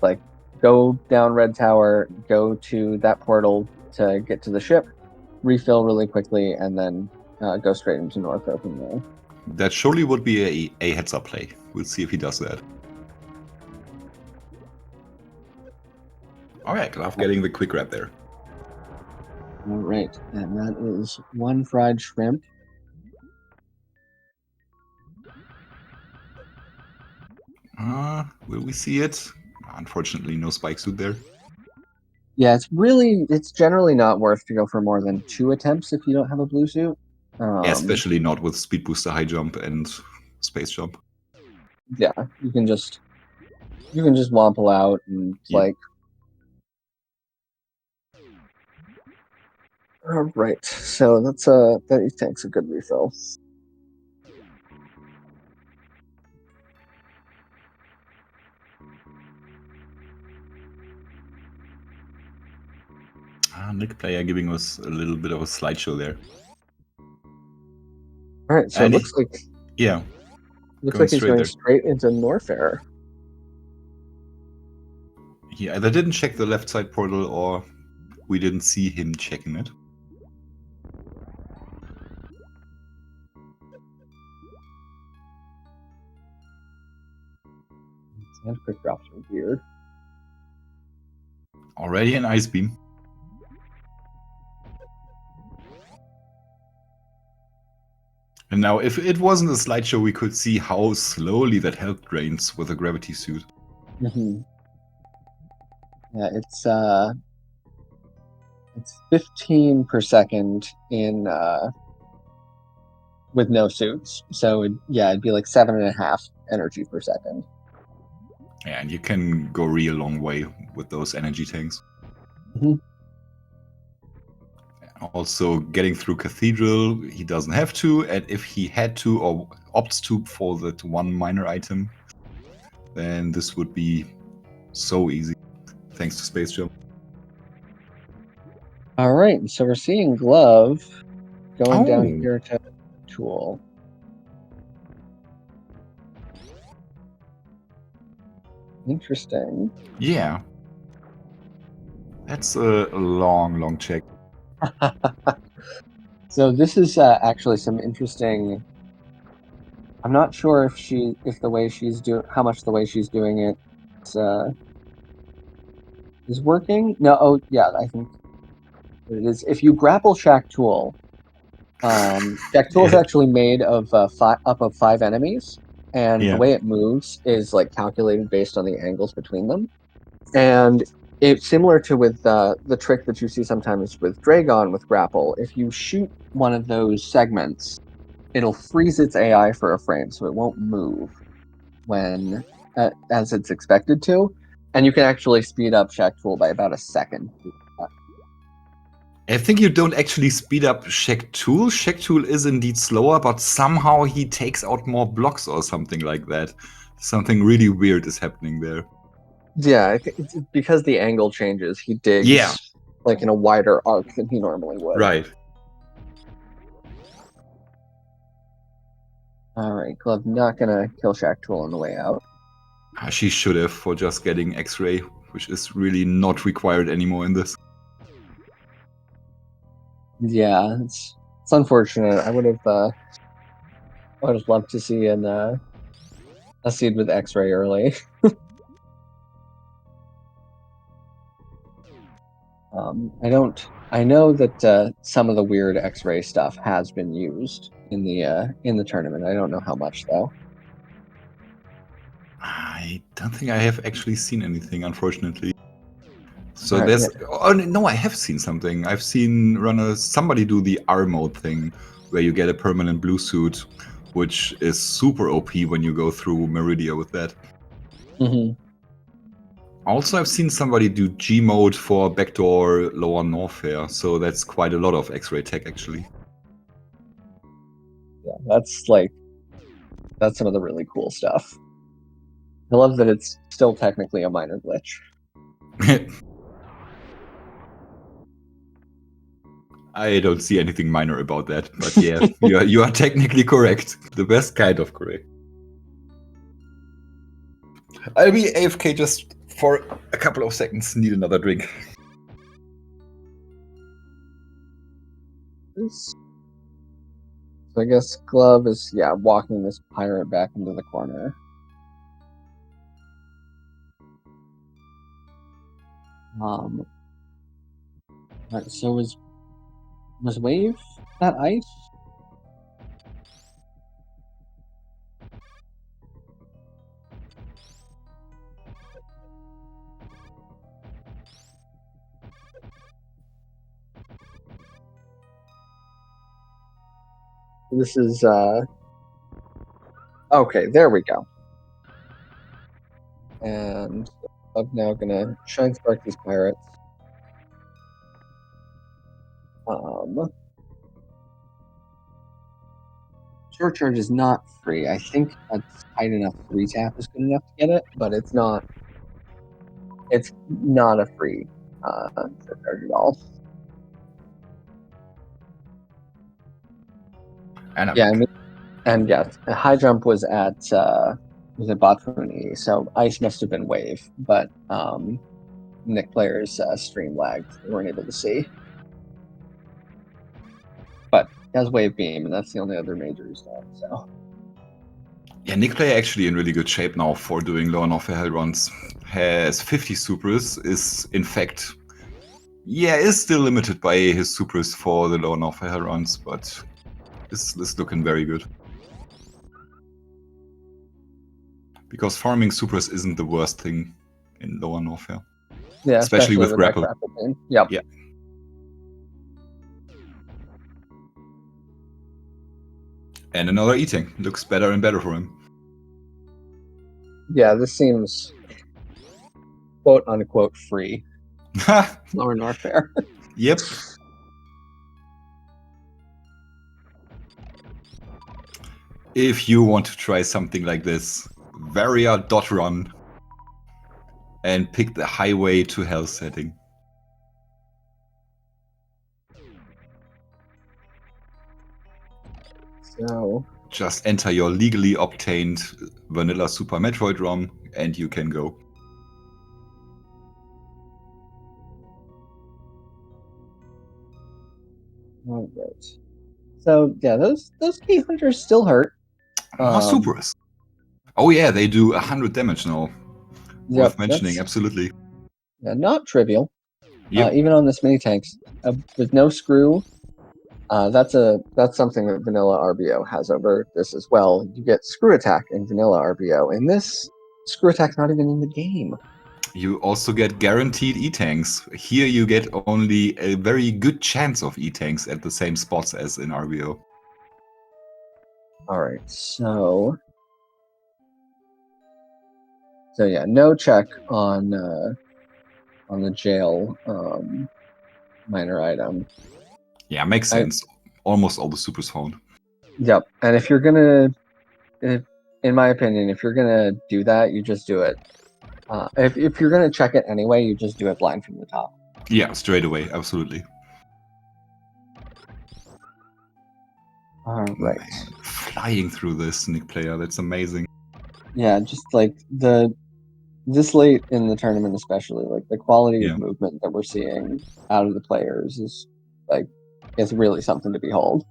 like go down Red Tower, go to that portal to get to the ship, refill really quickly, and then go straight into Norfair from there. That surely would be a heads-up play. We'll see if he does that. All right, Glove getting the quick grab there. All right, and that is one fried shrimp. Will we see it? Unfortunately, no spike suit there. Yeah, it's generally not worth to go for more than 2 attempts if you don't have a blue suit. Yeah, especially not with speed booster high jump and space jump. Yeah, you can just You can just womple out and Yeah. like. All right, so that tank's a good refill. Nikplayer giving us a little bit of a slideshow there. All right, so And it looks like yeah, he's straight going there. straight into norfair. He either didn't check the left side portal or we didn't see him checking it. And quick drops are weird. Already an ice beam. And now, if it wasn't a slideshow, we could see how slowly that health drains with a gravity suit. Mm-hmm. Yeah, it's 15 per second in with no suits. So it'd be like 7.5 energy per second. Yeah, and you can go real long way with those energy tanks. Mm-hmm. Also, getting through Cathedral, he doesn't have to, and if he had to or opts to for that one minor item, then this would be so easy, thanks to Space Jump. All right, so we're seeing Glove going down Oh. here to Tool. Interesting. Yeah. That's a long check. So this is actually some interesting. I'm not sure if the way she's doing, how much the way she's doing it is working. No, oh yeah, I think it is. If you grapple Shack Tool, Shack Tool is Yeah. actually made of up of 5 enemies, and the Yeah. way it moves is like calculated based on the angles between them. And it's similar to with the trick that you see sometimes with Dragon with grapple. If you shoot one of those segments, it'll freeze its AI for a frame, so it won't move when as it's expected to. And you can actually speed up Shack Tool by about a second. I think you don't actually speed up Shack Tool. Shack Tool is indeed slower, but somehow he takes out more blocks or something like that. Something really weird is happening there. Yeah, it's because the angle changes. He digs like in a wider arc than he normally would. Right. All right, Glove not gonna kill Shack Tool on the way out. She should have for just getting X-ray, which is really not required anymore in this. Yeah, it's unfortunate. I would have loved to see a seed with X-ray early. I know that some of the weird X-ray stuff has been used in the tournament. I don't know how much though. I don't think I have actually seen anything, unfortunately. So Right, there's... yeah. Oh, no, I have seen something. I've seen somebody do the R mode thing, where you get a permanent blue suit, which is super OP when you go through Meridia with that. Mm-hmm. Also, I've seen somebody do G mode for backdoor lower norfair, so that's quite a lot of X-ray tech, actually. Yeah, that's some of the really cool stuff. I love that it's still technically a minor glitch. I don't see anything minor about that, but yeah, you are technically correct. The best kind of correct. I'll be AFK just for a couple of seconds, need another drink. So I guess Glove is walking this pirate back into the corner. Right, so was Wave that ice? This is okay, there we go. and I'm now gonna Shine Spark these pirates. Short Charge is not free. I think a tight enough 3-tap is good enough to get it, but it's not. It's not a free Short Charge at all. And I'm Yeah, back. I mean, and yes, High Jump was at Botfuni, so Ice must have been Wave, but nikplayer's stream lagged. We weren't able to see. But he has Wave Beam, and that's the only other major he's done, so. Yeah, nikplayer actually in really good shape now for doing low and off hell runs. Has 50 supers, is in fact, is still limited by his supers for the low and off hell runs, but is looking very good. Because farming supers isn't the worst thing in lower Norfair. Yeah, especially with grapple. That grapple team. Yep. Yeah. And another eating. Looks better and better for him. Yeah, this seems quote unquote free. Lower Norfair. Yep. If you want to try something like this, Varia.run and pick the highway to hell setting. So just enter your legally obtained vanilla Super Metroid ROM and you can go. all right. So yeah, those key hunters still hurt. More supers. Oh yeah, they do 100 damage now. Yep, Worth mentioning, absolutely. Yeah, not trivial. Yep. Even on this mini tanks, with no screw, that's something that vanilla RBO has over this as well. You get screw attack in vanilla RBO, and this screw attack's not even in the game. You also get guaranteed E-tanks. Here you get only a very good chance of E-tanks at the same spots as in RBO. Alright, so yeah, no check on the jail minor item. Yeah, makes sense. Almost all the supers found. Yep, and if you're gonna, in my opinion, if you're gonna do that, you just do it. If you're gonna check it anyway, you just do it blind from the top. Yeah, straight away, absolutely. All right. Man, flying through this nikplayer, that's amazing. Yeah, just like this late in the tournament, especially like the quality of movement that we're seeing out of the players is it's really something to behold.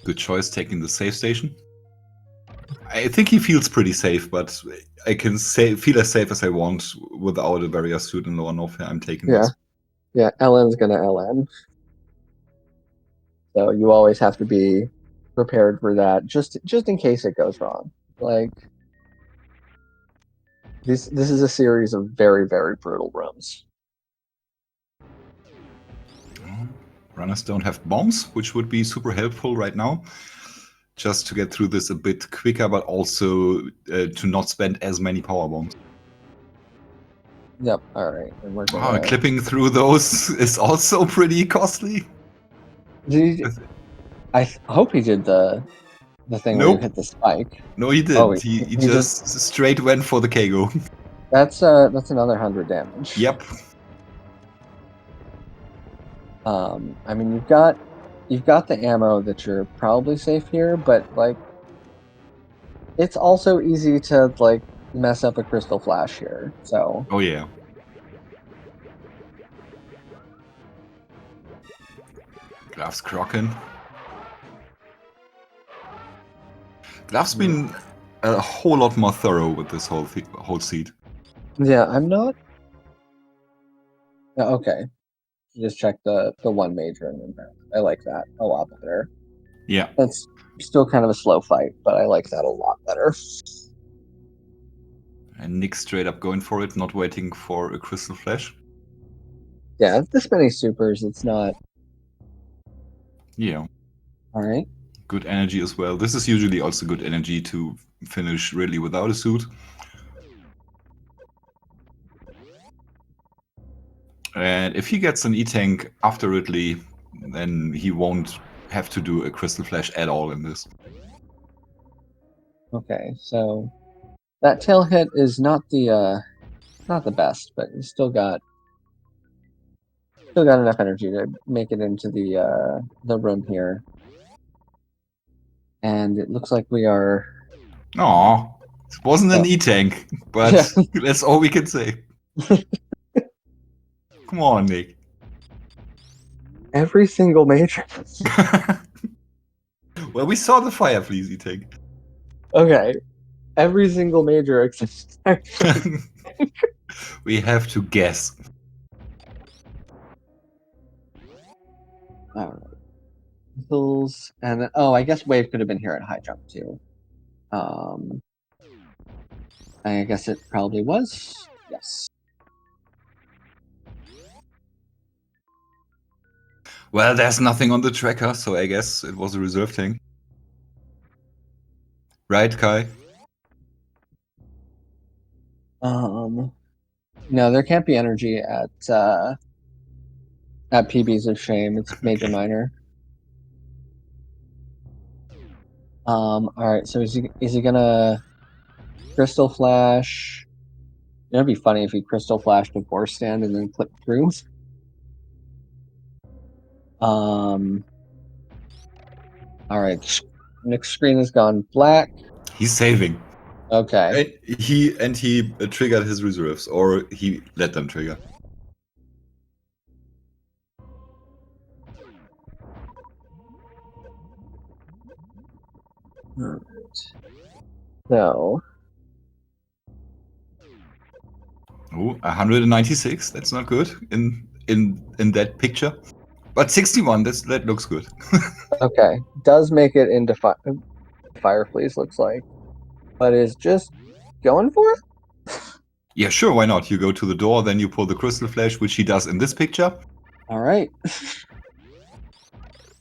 Good choice taking the safe station. I think he feels pretty safe, but I can feel as safe as I want without a barrier suit in lower Norfair. I'm taking this. Yeah, LN's gonna LN. So you always have to be prepared for that, just in case it goes wrong. Like this is a series of very, very brutal rooms. Runners don't have bombs, which would be super helpful right now. Just to get through this a bit quicker, but also to not spend as many power bombs. Yep, alright. And we're gonna... clipping through those is also pretty costly. I hope he did the thing where you hit the spike. No, he didn't. Oh, he just straight went for the Kago. That's another 100 damage. Yep. I mean, you've got the ammo that you're probably safe here, but like it's also easy to like mess up a crystal flash here. So oh yeah. Gloves Crocken. Gloves been a whole lot more thorough with this whole seed. Yeah, I'm not. Okay. Just check the one major and then I like that a lot better. Yeah. That's still kind of a slow fight, but I like that a lot better. And Nick straight up going for it, not waiting for a crystal flash. Yeah, this many supers, it's not. Yeah. Alright. Good energy as well. This is usually also good energy to finish really without a suit. And if he gets an E-Tank after Ridley, then he won't have to do a Crystal Flash at all in this. Okay, so that tail hit is not the best, but he's still got enough energy to make it into the room here. And it looks like we are. Aw, it wasn't an E-Tank, but Yeah. that's all we can say. Come on, Nick. Every single major. Well, we saw the Fireflies E-Tank. Okay, every single major except. We have to guess. All right. Missiles, and oh, I guess wave could have been here at high jump too. I guess it probably was. Yes. Well, there's nothing on the tracker, so I guess it was a reserve tank. Right, Kai? No, there can't be energy at PB's of Shame. It's major Okay. minor. All right. So is he gonna Crystal Flash? It'd be funny if he Crystal Flashed a Force Stand and then clipped through. All right. Nick's screen has gone black. He's saving. Okay. And he triggered his reserves, or he let them trigger. All right. So. Oh, 196. That's not good in that picture. But 61. That looks good. Okay. Does make it into Fireflies, looks like, but is just going for it. Yeah, sure. Why not? You go to the door, then you pull the Crystal Flash, which he does in this picture. All right.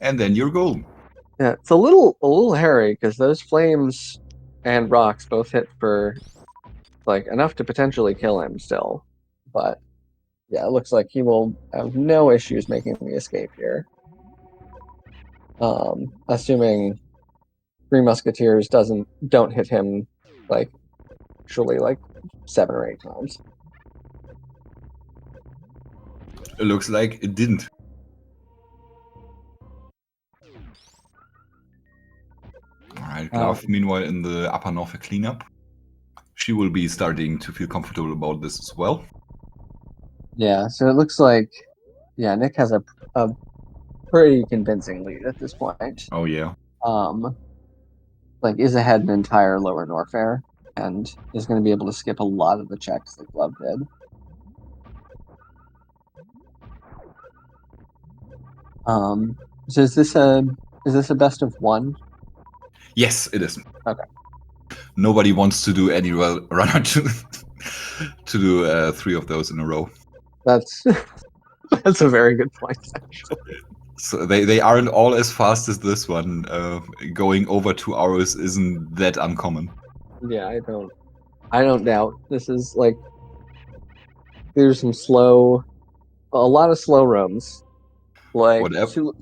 And then you're golden. Yeah, it's a little hairy because those flames and rocks both hit for like enough to potentially kill him still. But yeah, it looks like he will have no issues making the escape here. Assuming Three Musketeers don't hit him like actually like 7 or 8 times. It looks like it didn't. Alright, Glove, meanwhile, in the upper north cleanup. She will be starting to feel comfortable about this as well. Yeah, so it looks like Nick has a pretty convincing lead at this point. Oh yeah. Like is ahead an entire lower Norfair and is going to be able to skip a lot of the checks that Glove did. So is this a best of 1? Yes, it is. Okay. Nobody wants to do any runner to do 3 of those in a row. That's a very good point, actually. So they aren't all as fast as this one. Going over 2 hours isn't that uncommon. Yeah, I don't doubt. This is like there's a lot of slow roams. Like Whatever.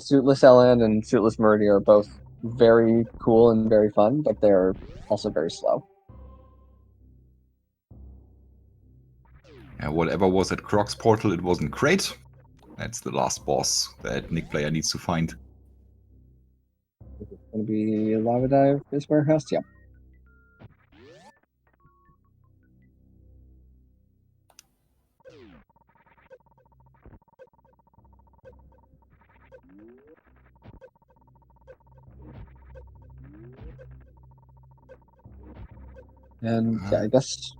Suitless Ellen and Suitless Murdy are both very cool and very fun, but they're also very slow. Yeah, whatever was at Croc's portal, it wasn't great. That's the last boss that nikplayer needs to find. Is it going to be Lava Dive this warehouse? Yeah. And yeah, I guess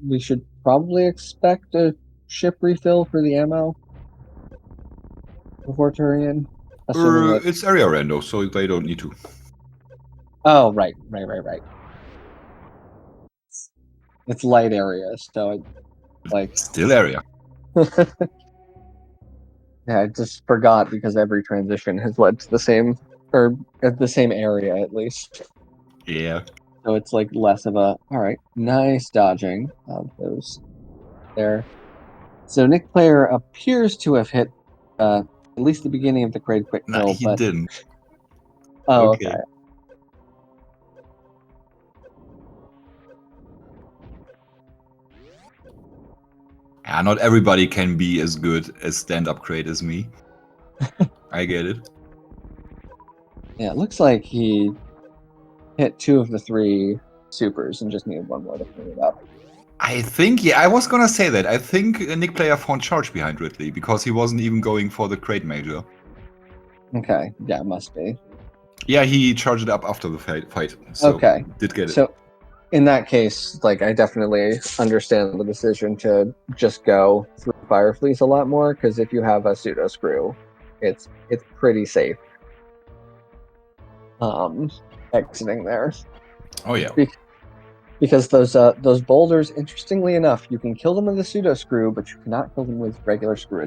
we should probably expect a ship refill for the ammo before Turian. Assuming It's area rando, so they don't need to. Oh, right. It's light area, so it, like Still area. Yeah, I just forgot because every transition has led to the same or at the same area at least. Yeah. So it's like less of a all right, nice dodging of those there. So nikplayer appears to have hit at least the beginning of the grade quick Nah, kill, he but didn't. oh, Okay. okay. Yeah, not everybody can be as good as stand-up crate as me. I get it. Yeah, it looks like he hit 2 of the 3 supers and just needed 1 more to clean it up. I think, yeah, I was gonna say that. I think nikplayer found charge behind Ridley because he wasn't even going for the crate major. Okay, yeah, it must be. Yeah, he charged it up after the fight, so Okay, did get it. so in that case, like I definitely understand the decision to just go through Firefleece a lot more, because if you have a pseudo screw, it's pretty safe exiting there. Oh yeah. Because those boulders, interestingly enough, you can kill them with a pseudo screw, but you cannot kill them with regular screw.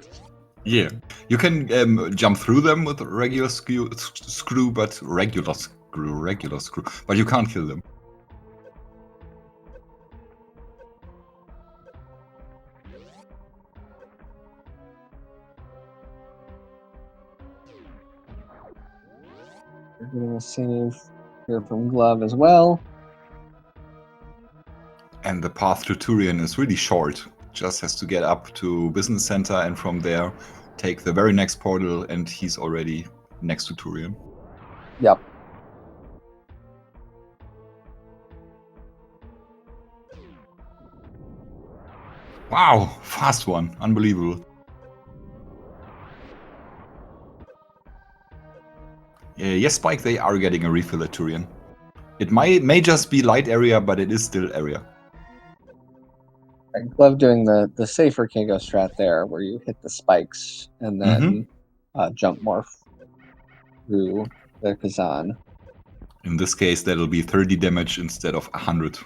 Yeah, you can jump through them with regular screw, but regular screw, but you can't kill them. We're getting a save here from Glove as well. And the path to Turian is really short. Just has to get up to Business Center and from there take the very next portal and he's already next to Turian. Yep. Wow, fast one. Unbelievable. Yes, Spike, they are getting a refill at Turian. It may just be light area, but it is still area. I love doing the safer Kingo strat there, where you hit the spikes and then jump morph through the Kazan. In this case, that'll be 30 damage instead of 100.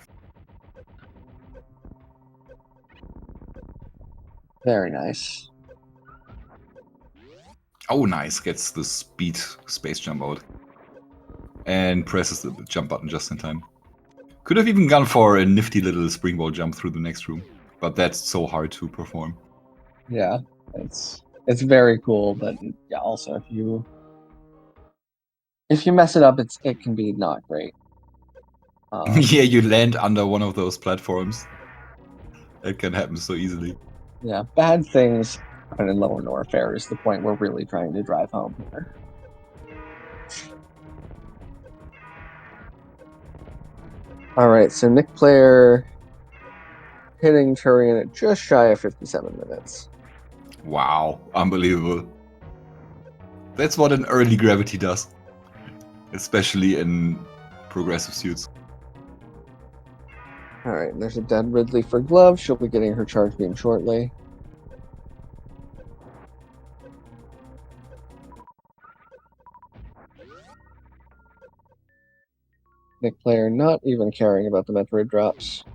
Very nice. Oh, nice. Gets the speed space jump out. And presses the jump button just in time. Could have even gone for a nifty little springboard jump through the next room. But that's so hard to perform. Yeah, it's very cool, but yeah, also if you mess it up, it can be not great. Yeah, you land under one of those platforms. It can happen so easily. Yeah, bad things happen in lower norfair is the point we're really trying to drive home here. All right, so nikplayer hitting Turian at just shy of 57 minutes. Wow, unbelievable. That's what an early gravity does. Especially in progressive suits. All right, there's a dead Ridley for Glove. She'll be getting her charge beam shortly. nikplayer not even caring about the Metroid drops.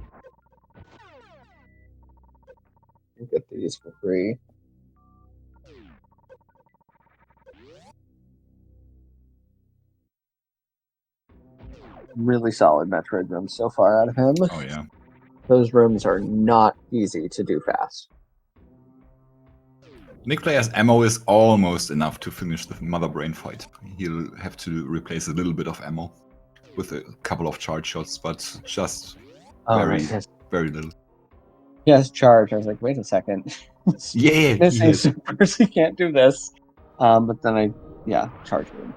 We'll get these for free. Really solid Metroid rooms so far out of him. Oh yeah. Those rooms are not easy to do fast. nikplayer's ammo is almost enough to finish the Mother Brain fight. He'll have to replace a little bit of ammo with a couple of charge shots, but just very little. He has charge. I was like, wait a second. Yeah, Missing supers, he can't do this. But then charge room.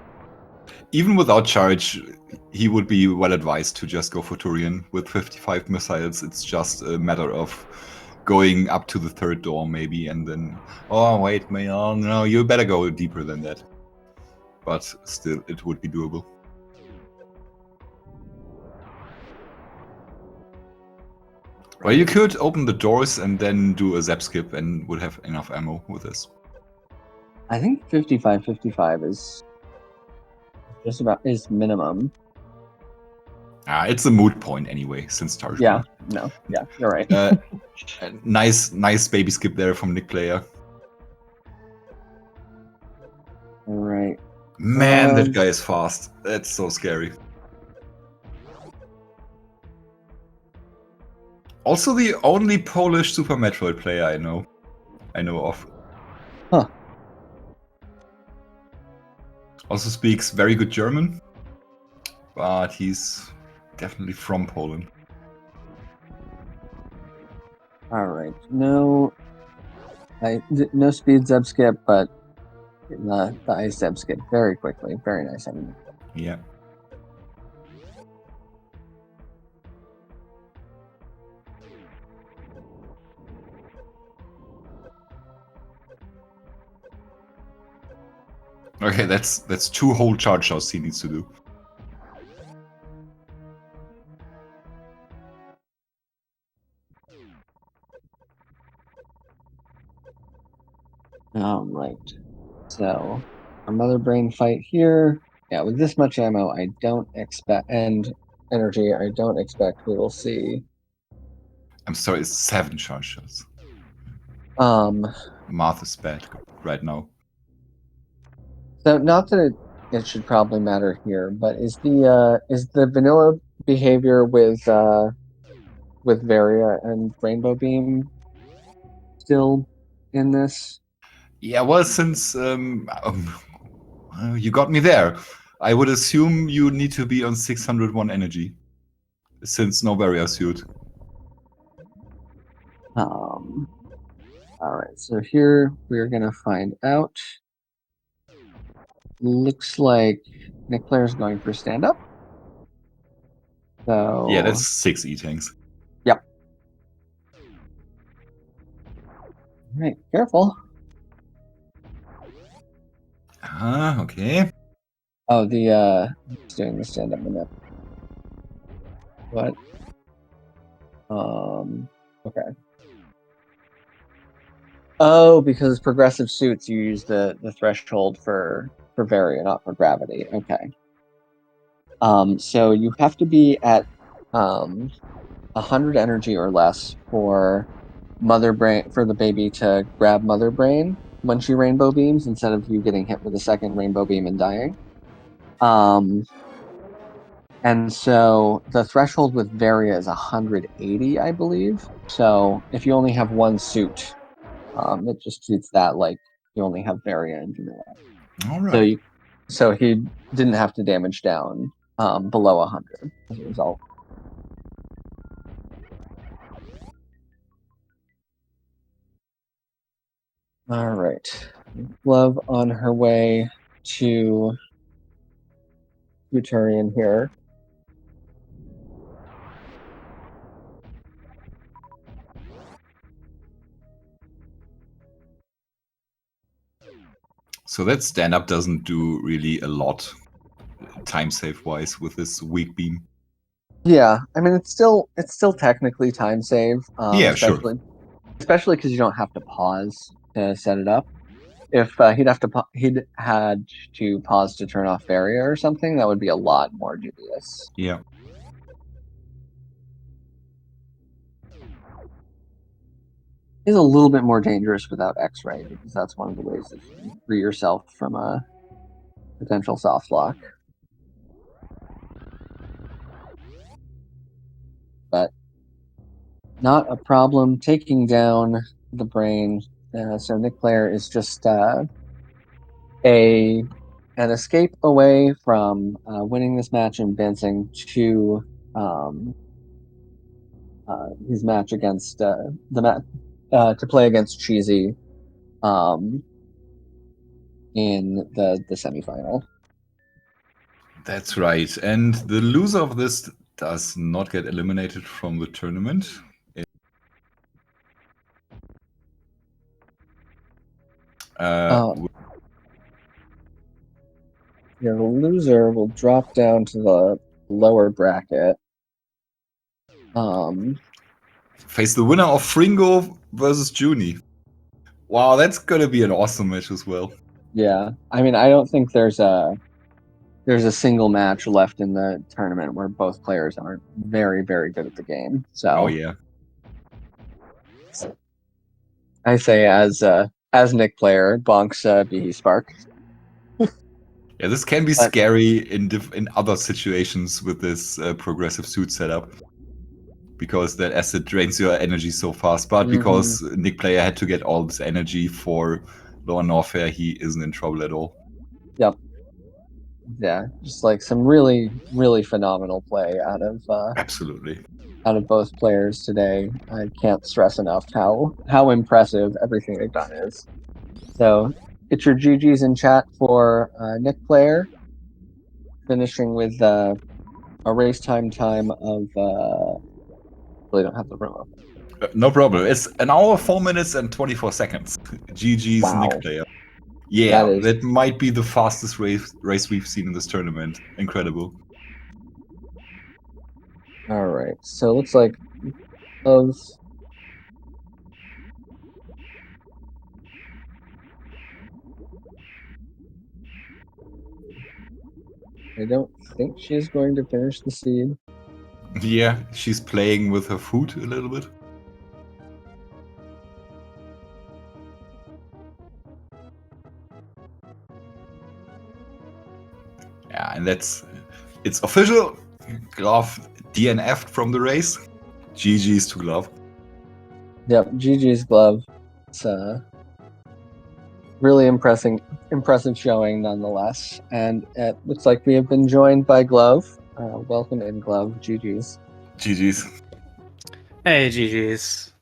Even without charge, he would be well advised to just go for Turian with 55 missiles. It's just a matter of going up to the third door maybe and then, oh wait, oh no, you better go deeper than that. But still, it would be doable. Well, you could open the doors and then do a zap skip and would have enough ammo with this. I think 55-55 is just about is minimum. It's a moot point anyway, since charge. Yeah, you're right. Nice baby skip there from nikplayer. All right. Man, that guy is fast. That's so scary. Also the only Polish Super Metroid player I know of. Huh. Also speaks very good German, but he's definitely from Poland. All right. No speed zeb skip, but the ice zeb skip very quickly. Very nice. Yeah. Okay, that's 2 whole charge shots he needs to do. All right. So our mother brain fight here. Yeah, with this much ammo, I don't expect, and energy, I don't expect we will see. I'm sorry, it's 7 charge shots. Um, Math is bad right now. so not that it should probably matter here, but is the vanilla behavior with Varia and Rainbow Beam still in this? Yeah, well, since you got me there, I would assume you need to be on 601 energy, since no barrier suit. All right, so here we're gonna find out. Looks like nikplayer is going for stand up. So Yeah, that's 6 E-tanks. Yep. All right, careful. Okay. Oh, it's doing the stand up minute. What? Okay. Oh, because progressive suits, you use the threshold for Varia, not for gravity. Okay. So you have to be at 100 energy or less for mother brain, for the baby to grab mother brain when she rainbow beams, instead of you getting hit with a second rainbow beam and dying. And so the threshold with Varia is 180, I believe. So if you only have one suit, it just treats that like you only have Varia and vanilla. All right. So he didn't have to damage down below 100 as a result. All right. Love on her way to Futurian here. So that stand-up doesn't do really a lot time save-wise with this weak beam. Yeah, I mean it's still technically time save, Yeah, sure. especially because you don't have to pause to set it up. If he'd had to pause to turn off barrier or something, that would be a lot more dubious. Yeah. It's a little bit more dangerous without X-ray, because that's one of the ways that you can free yourself from a potential soft lock. But not a problem taking down the brain. So nikplayer is just an escape away from winning this match and advancing to his match against to play against Cheesy in the semifinal. That's right. And the loser of this does not get eliminated from the tournament. The loser will drop down to the lower bracket. Face the winner of Fringo versus Junie. Wow, that's gonna be an awesome match as well. Yeah, I mean, I don't think there's a single match left in the tournament where both players aren't very, very good at the game. So, oh yeah, I say as nikplayer, bonks Behe Spark. yeah. This can be scary in other situations with this progressive suit setup, because that acid drains your energy so fast. But because nikplayer had to get all this energy for lower norfair, he isn't in trouble at all. Yep. Yeah, just like some really, really phenomenal play out of Absolutely. out of both players today. I can't stress enough how impressive everything they've done is. So get your GGs in chat for nikplayer, finishing with a race time of really don't have the room open. No problem. It's an hour, 4 minutes, and 24 seconds. GG's Wow. nikplayer. Yeah, That is- that might be the fastest race we've seen in this tournament. Incredible. All right. So it looks like those. I don't think she's going to finish the seed. Yeah, she's playing with her food a little bit. Yeah, and it's official. Glove DNF'd from the race. GG's to Glove. Yep, GG's Glove. It's really impressive showing nonetheless. And it looks like we have been joined by Glove. Welcome in, Glove. GG's. GG's. Hey, GG's.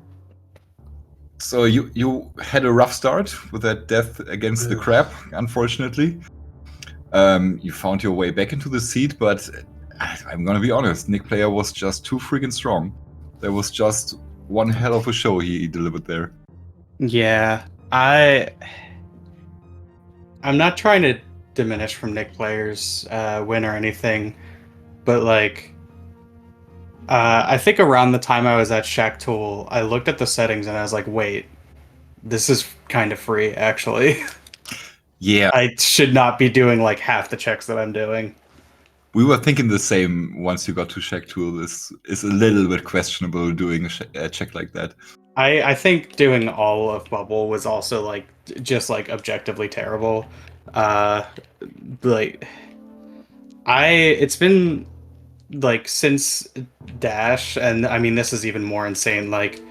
So you had a rough start with that death against the crab, unfortunately. You found your way back into the seat, but I'm gonna be honest, nikplayer was just too freaking strong. There was just one hell of a show he delivered there. Yeah, I'm not trying to diminish from nikplayer's win or anything, but like, I think around the time I was at Shack Tool, I looked at the settings and I was like, wait, this is kind of free, actually. Yeah. I should not be doing like half the checks that I'm doing. We were thinking the same once you got to Shack Tool. This is a little bit questionable doing a check like that. I think doing all of Bubble was also like just like objectively terrible. Like it's been like since Dash, and I mean this is even more insane, like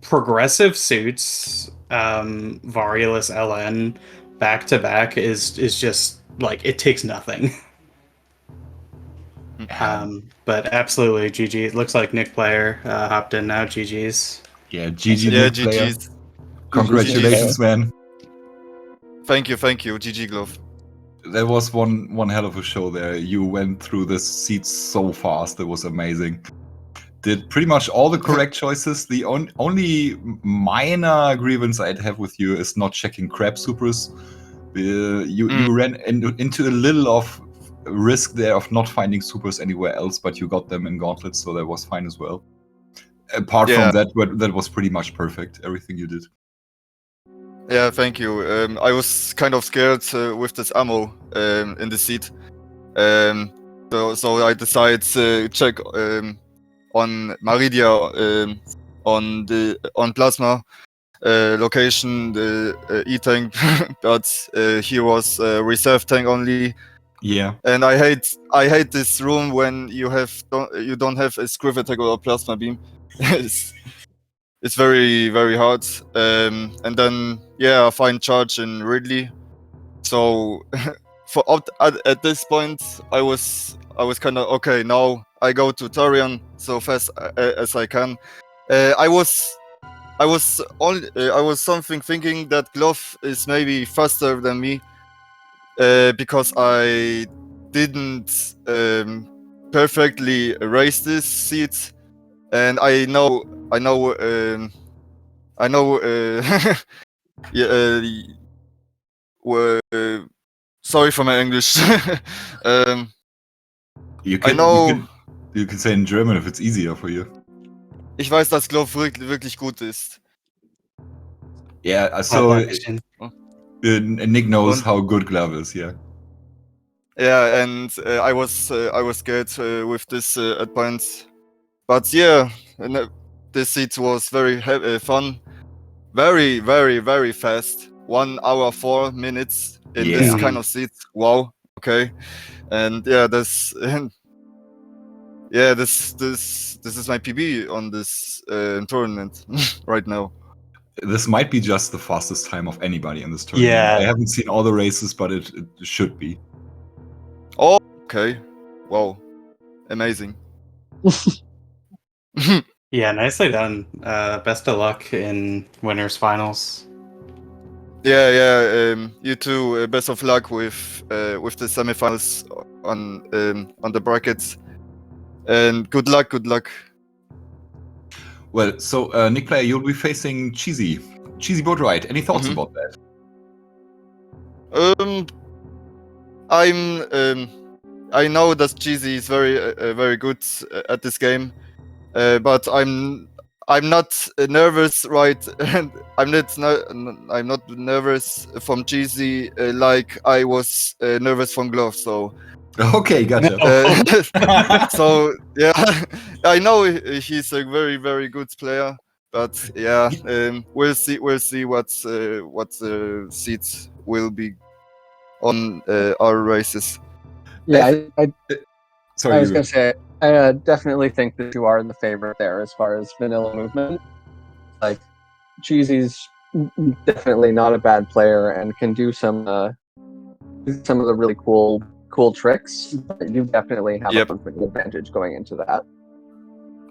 progressive suits, Variolus LN back to back is just like it takes nothing. But absolutely GG. It looks like nikplayer hopped in now. GG's. Yeah, GG Yeah, nikplayer. GG's. Congratulations, man. Thank you. GG Glove. That was one hell of a show there. You went through the seats so fast. It was amazing. Did pretty much all the correct choices. The only minor grievance I'd have with you is not checking crab supers. You ran into a little of risk there of not finding supers anywhere else, but you got them in gauntlets, so that was fine as well. Apart from that, that was pretty much perfect, everything you did. Yeah, thank you. I was kind of scared with this ammo in the seat. So I decided to check on Maridia on Plasma location the E-tank, but he was reserve tank only. Yeah. And I hate this room when you don't have a scriv attack or a plasma beam. It's very, very hard. And then I find charge in Ridley. So at this point I was kind of okay. Now I go to Tarion so fast as I can. I was something thinking that Glove is maybe faster than me because I didn't perfectly erase this seat, and I know. Sorry for my English. You can say in German if it's easier for you. Ich weiß, dass Glove wirklich gut ist. Yeah, so Nick knows how good Glove is, yeah. Yeah, and I was scared with this advance, but yeah, this seat was very fun, very, very, very fast. 1 hour 4 minutes in this kind of seat. Wow. Okay, and yeah, yeah, this is my PB on this tournament right now. This might be just the fastest time of anybody in this tournament. Yeah. I haven't seen all the races, but it should be. Oh, okay. Wow, amazing. Yeah, nicely done. Best of luck in winners finals. Yeah. You too. Best of luck with the semifinals on the brackets, and good luck. Good luck. Well, so nikplayer, you'll be facing Cheesy Boat Ride. Any thoughts Mhm. about that? I know that Cheesy is very good at this game, but I'm not nervous, right? And I'm not nervous from Cheesy like I was nervous from Glove. So Okay, gotcha. so yeah, I know he's a very good player, but yeah, we'll see what seats will be on our races. Yeah, I Sorry, was you gonna say, I definitely think that you are the favorite there as far as vanilla movement. Like, Cheesy's definitely not a bad player and can do some of the really cool tricks. But you definitely have Yep. a an advantage going into that.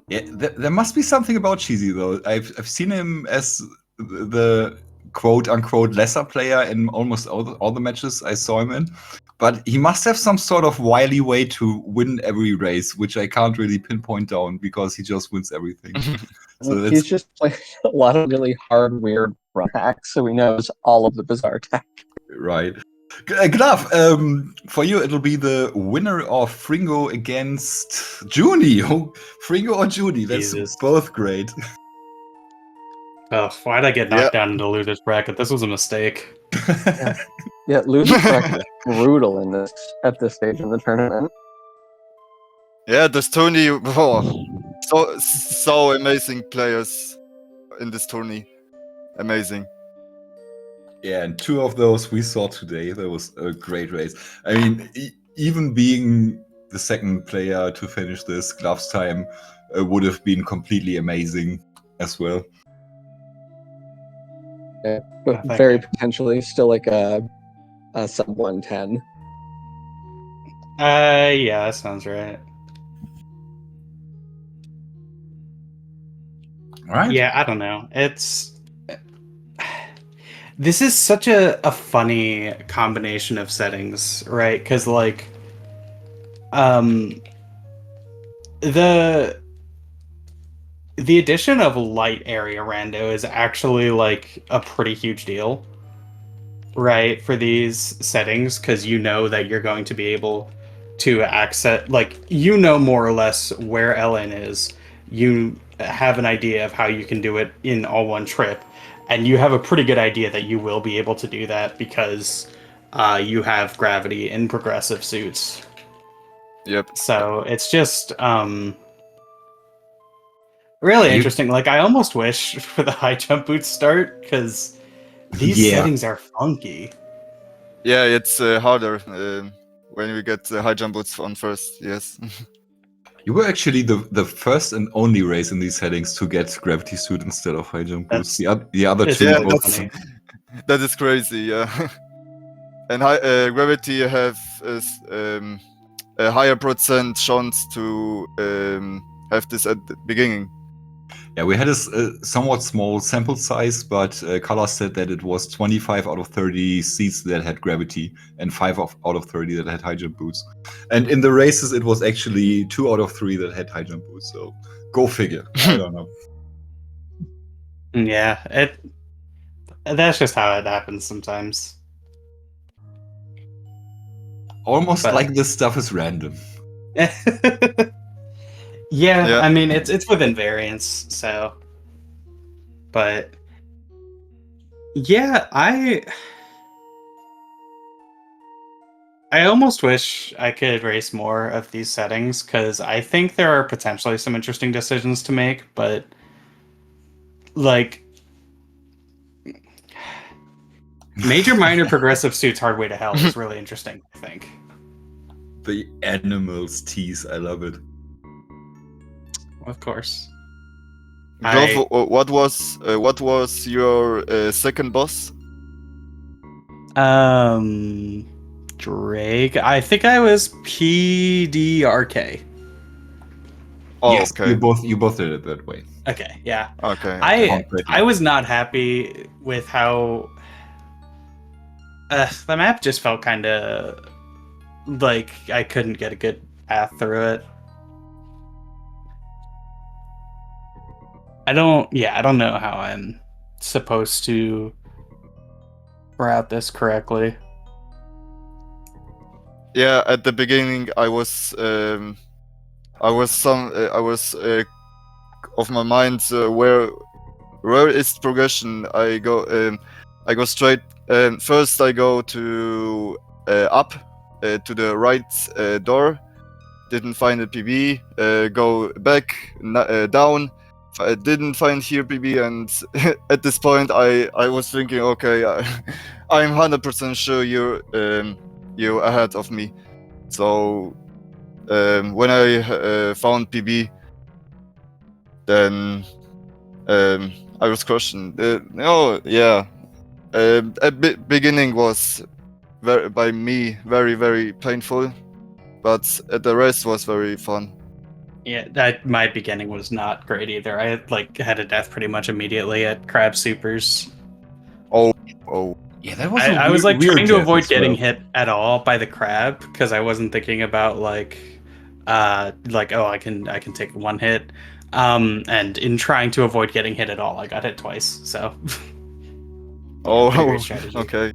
Yeah, there must be something about Cheesy though. I've seen him as the quote unquote lesser player in almost all the matches I saw him in, but he must have some sort of wily way to win every race, which I can't really pinpoint down because he just wins everything. So He's just played a lot of really hard, weird run hacks, so he knows all of the bizarre tech. right. Glove, for you it'll be the winner of Fringo against Junie. Oh, Fringo or Junie, that's Jesus. both great. Oh, why'd I get Yeah. knocked down into loser's bracket? This was a mistake. Yeah, losing bracket is brutal at this stage in the tournament. Yeah, this tourney, so amazing players in this tourney, amazing. Yeah, and two of those we saw today. That was a great race. I mean, even being the second player to finish this, Glove's time would have been completely amazing as well. Yeah, but thank very you. potentially still like a sub 110. Yeah, that sounds right. All right. Yeah, I don't know. This is such a funny combination of settings, right? Because like, the addition of light area rando is actually like a pretty huge deal, right? For these settings, because you know that you're going to be able to access, like, you know more or less where LN is. You have an idea of how you can do it in all one trip, and you have a pretty good idea that you will be able to do that because you have gravity in progressive suits. Yep. So it's just really interesting. Like, I almost wish for the high jump boots start, because these settings are funky. Yeah, it's harder when we get the high jump boots on first. Yes. You were actually the first and only race in these settings to get gravity suit instead of high jump boots. The other it's two really both. funny. That is crazy. Yeah. And gravity have a higher percent chance to have this at the beginning. Yeah, we had a somewhat small sample size, but Color said that it was 25 out of 30 seats that had gravity and 5 out of 30 that had high jump boots. And in the races, it was actually 2 out of 3 that had high jump boots. So go figure. I don't know. Yeah, that's just how it happens sometimes. Almost like this stuff is random. Yeah, I mean, it's within variance, so. But yeah, I almost wish I could race more of these settings, because I think there are potentially some interesting decisions to make, but like, major minor progressive suits hard way to hell is really interesting, I think. The animals tease, I love it. of course. Glove, what was your second boss? Drake. I think I was PDRK. Oh, yes, okay. you both did it that way. Okay, yeah. Okay. I was not happy with how the map just felt kind of like I couldn't get a good path through it. I don't know how I'm supposed to route this correctly. Yeah, at the beginning I was of my mind where is progression? I go straight. First I go to up to the right door. Didn't find a PB. Go back down. I didn't find here PB, and at this point I was thinking, okay, I'm 100% sure you're ahead of me. So when I found PB, then I was questioned. Beginning was very very painful, but the rest was very fun. Yeah, my beginning was not great either. I had a death pretty much immediately at Crab Supers. Oh. Yeah, that was I was like weird trying to death avoid as getting well. hit at all by the crab because I wasn't thinking about oh I can take one hit. And in trying to avoid getting hit at all, I got hit twice. So Oh, pretty great strategy. Okay.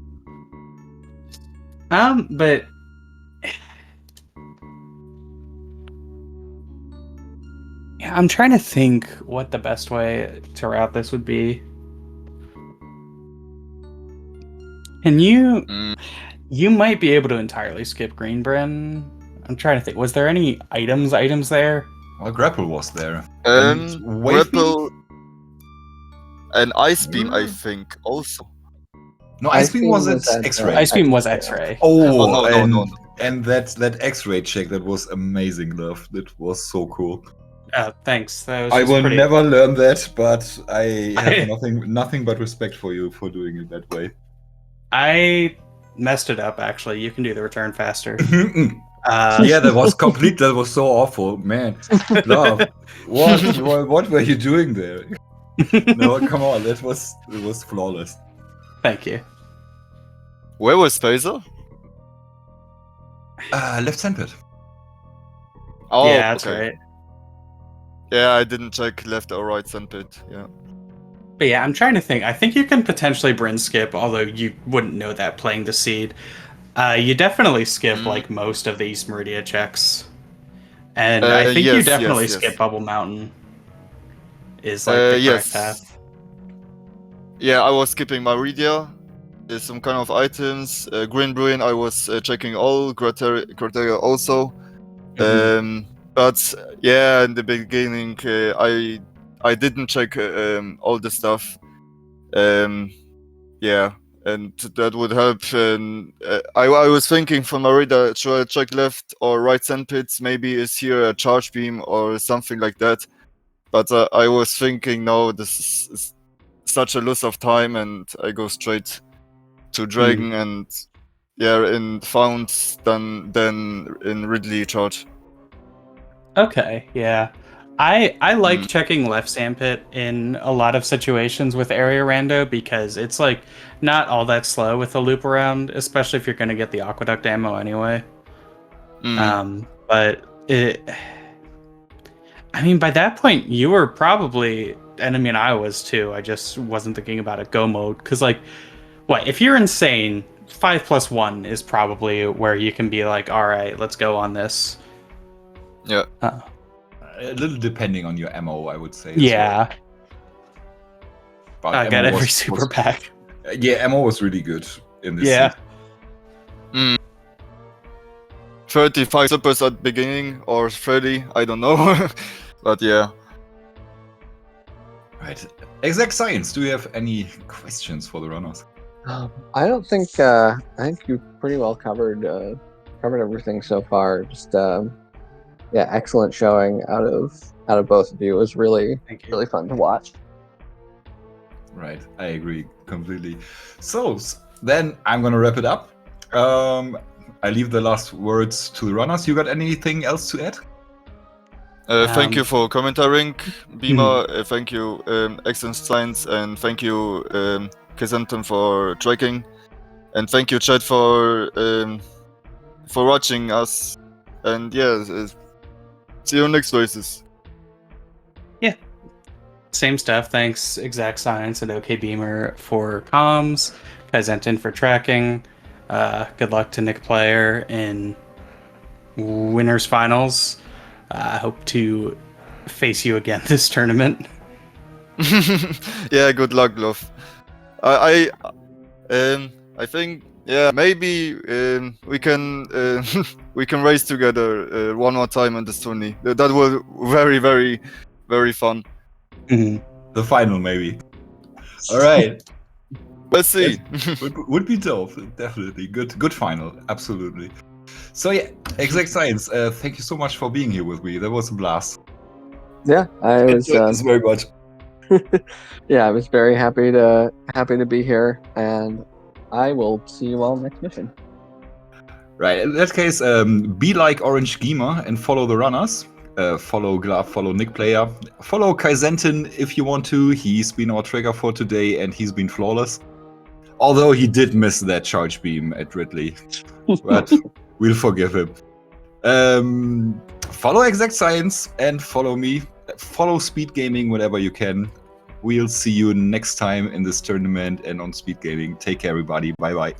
But yeah, I'm trying to think what the best way to route this would be. Can you? You might be able to entirely skip Greenbren. I'm trying to think. Was there any items there? Well, grapple was there. And wave grapple and ice beam, I think also. No, ice beam was at X-ray. Ice beam was X-ray. Oh, no. And that X-ray check, that was amazing, love. That was so cool. Thanks. That was I will pretty... never learn that, but I have nothing but respect for you for doing it that way. I messed it up, actually. You can do the return faster. Yeah, that was complete. That was so awful, man. Love, what were you doing there? No, come on, it was flawless. Thank you. Where was Phaser? Left sandpit. Oh, yeah, that's okay. right. Yeah, I didn't check left or right sandpit. Yeah. But yeah, I'm trying to think. I think you can potentially Bryn skip, although you wouldn't know that playing the seed. You definitely skip like most of the East Meridia checks, and I think you definitely skip Bubble Mountain. Is like the correct path. Yeah, I was skipping Meridia. There's some kind of items. Green Bruin, I was checking all criteria also. But yeah, in the beginning, I didn't check all the stuff. Yeah, and that would help. I was thinking for Merida, should I check left or right sandpits? Maybe is here a charge beam or something like that. But I was thinking, no, this is such a loss of time, and I go straight to Dragon and in found then in Ridley charge. Okay, yeah. I like checking left sandpit in a lot of situations with area rando because it's like not all that slow with the loop around, especially if you're gonna get the aqueduct ammo anyway. But I mean, by that point you were probably, and I mean I was too. I just wasn't thinking about a go mode because like, what if you're insane? 5+1 is probably where you can be like, all right, let's go on this. Yeah. A little depending on your ammo, I would say. Yeah. But I got every super pack. Yeah, ammo was really good in this. Yeah. 35 supers at beginning or 30, I don't know. But yeah. Right. Exact Science, do you have any questions for the runners? I don't think I think you pretty well covered everything so far. Just yeah, excellent showing out of out of both of you. It was really, Thank you. really fun to watch. Right, I agree completely. So then I'm gonna wrap it up. I leave the last words to the runners. You got anything else to add? Thank you Um, for commentating, Beamer. Thank you, Excellent Science, and thank you, Chrysanthemum, for tracking, and thank you, chat, for watching us. And yeah, see you next races. Same stuff. Thanks, Exact Science and OK Beamer for comms, Kaizentin for tracking. Good luck to nikplayer in winners finals. I hope to face you again this tournament. Yeah, good luck, love. I think, yeah, maybe we can we can race together one more time in this tourney. That was very, very, very fun. The final, maybe. All right. Let's see. would be dope. Definitely good final. Absolutely. So yeah, Exact Science. Thank you so much for being here with me. That was a blast. Yeah, I was. Enjoyed this very much. Yeah, I was very happy to be here, and I will see you all next mission. Right. In that case, be like Orange Gamer and follow the runners. Follow Glove, follow nikplayer, follow Kaizentin if you want to. He's been our trigger for today, and he's been flawless. Although he did miss that charge beam at Ridley, but we'll forgive him. Follow Exact Science and follow me. Follow SpeedGaming whenever you can. We'll see you next time in this tournament and on SpeedGaming. Take care, everybody. Bye-bye.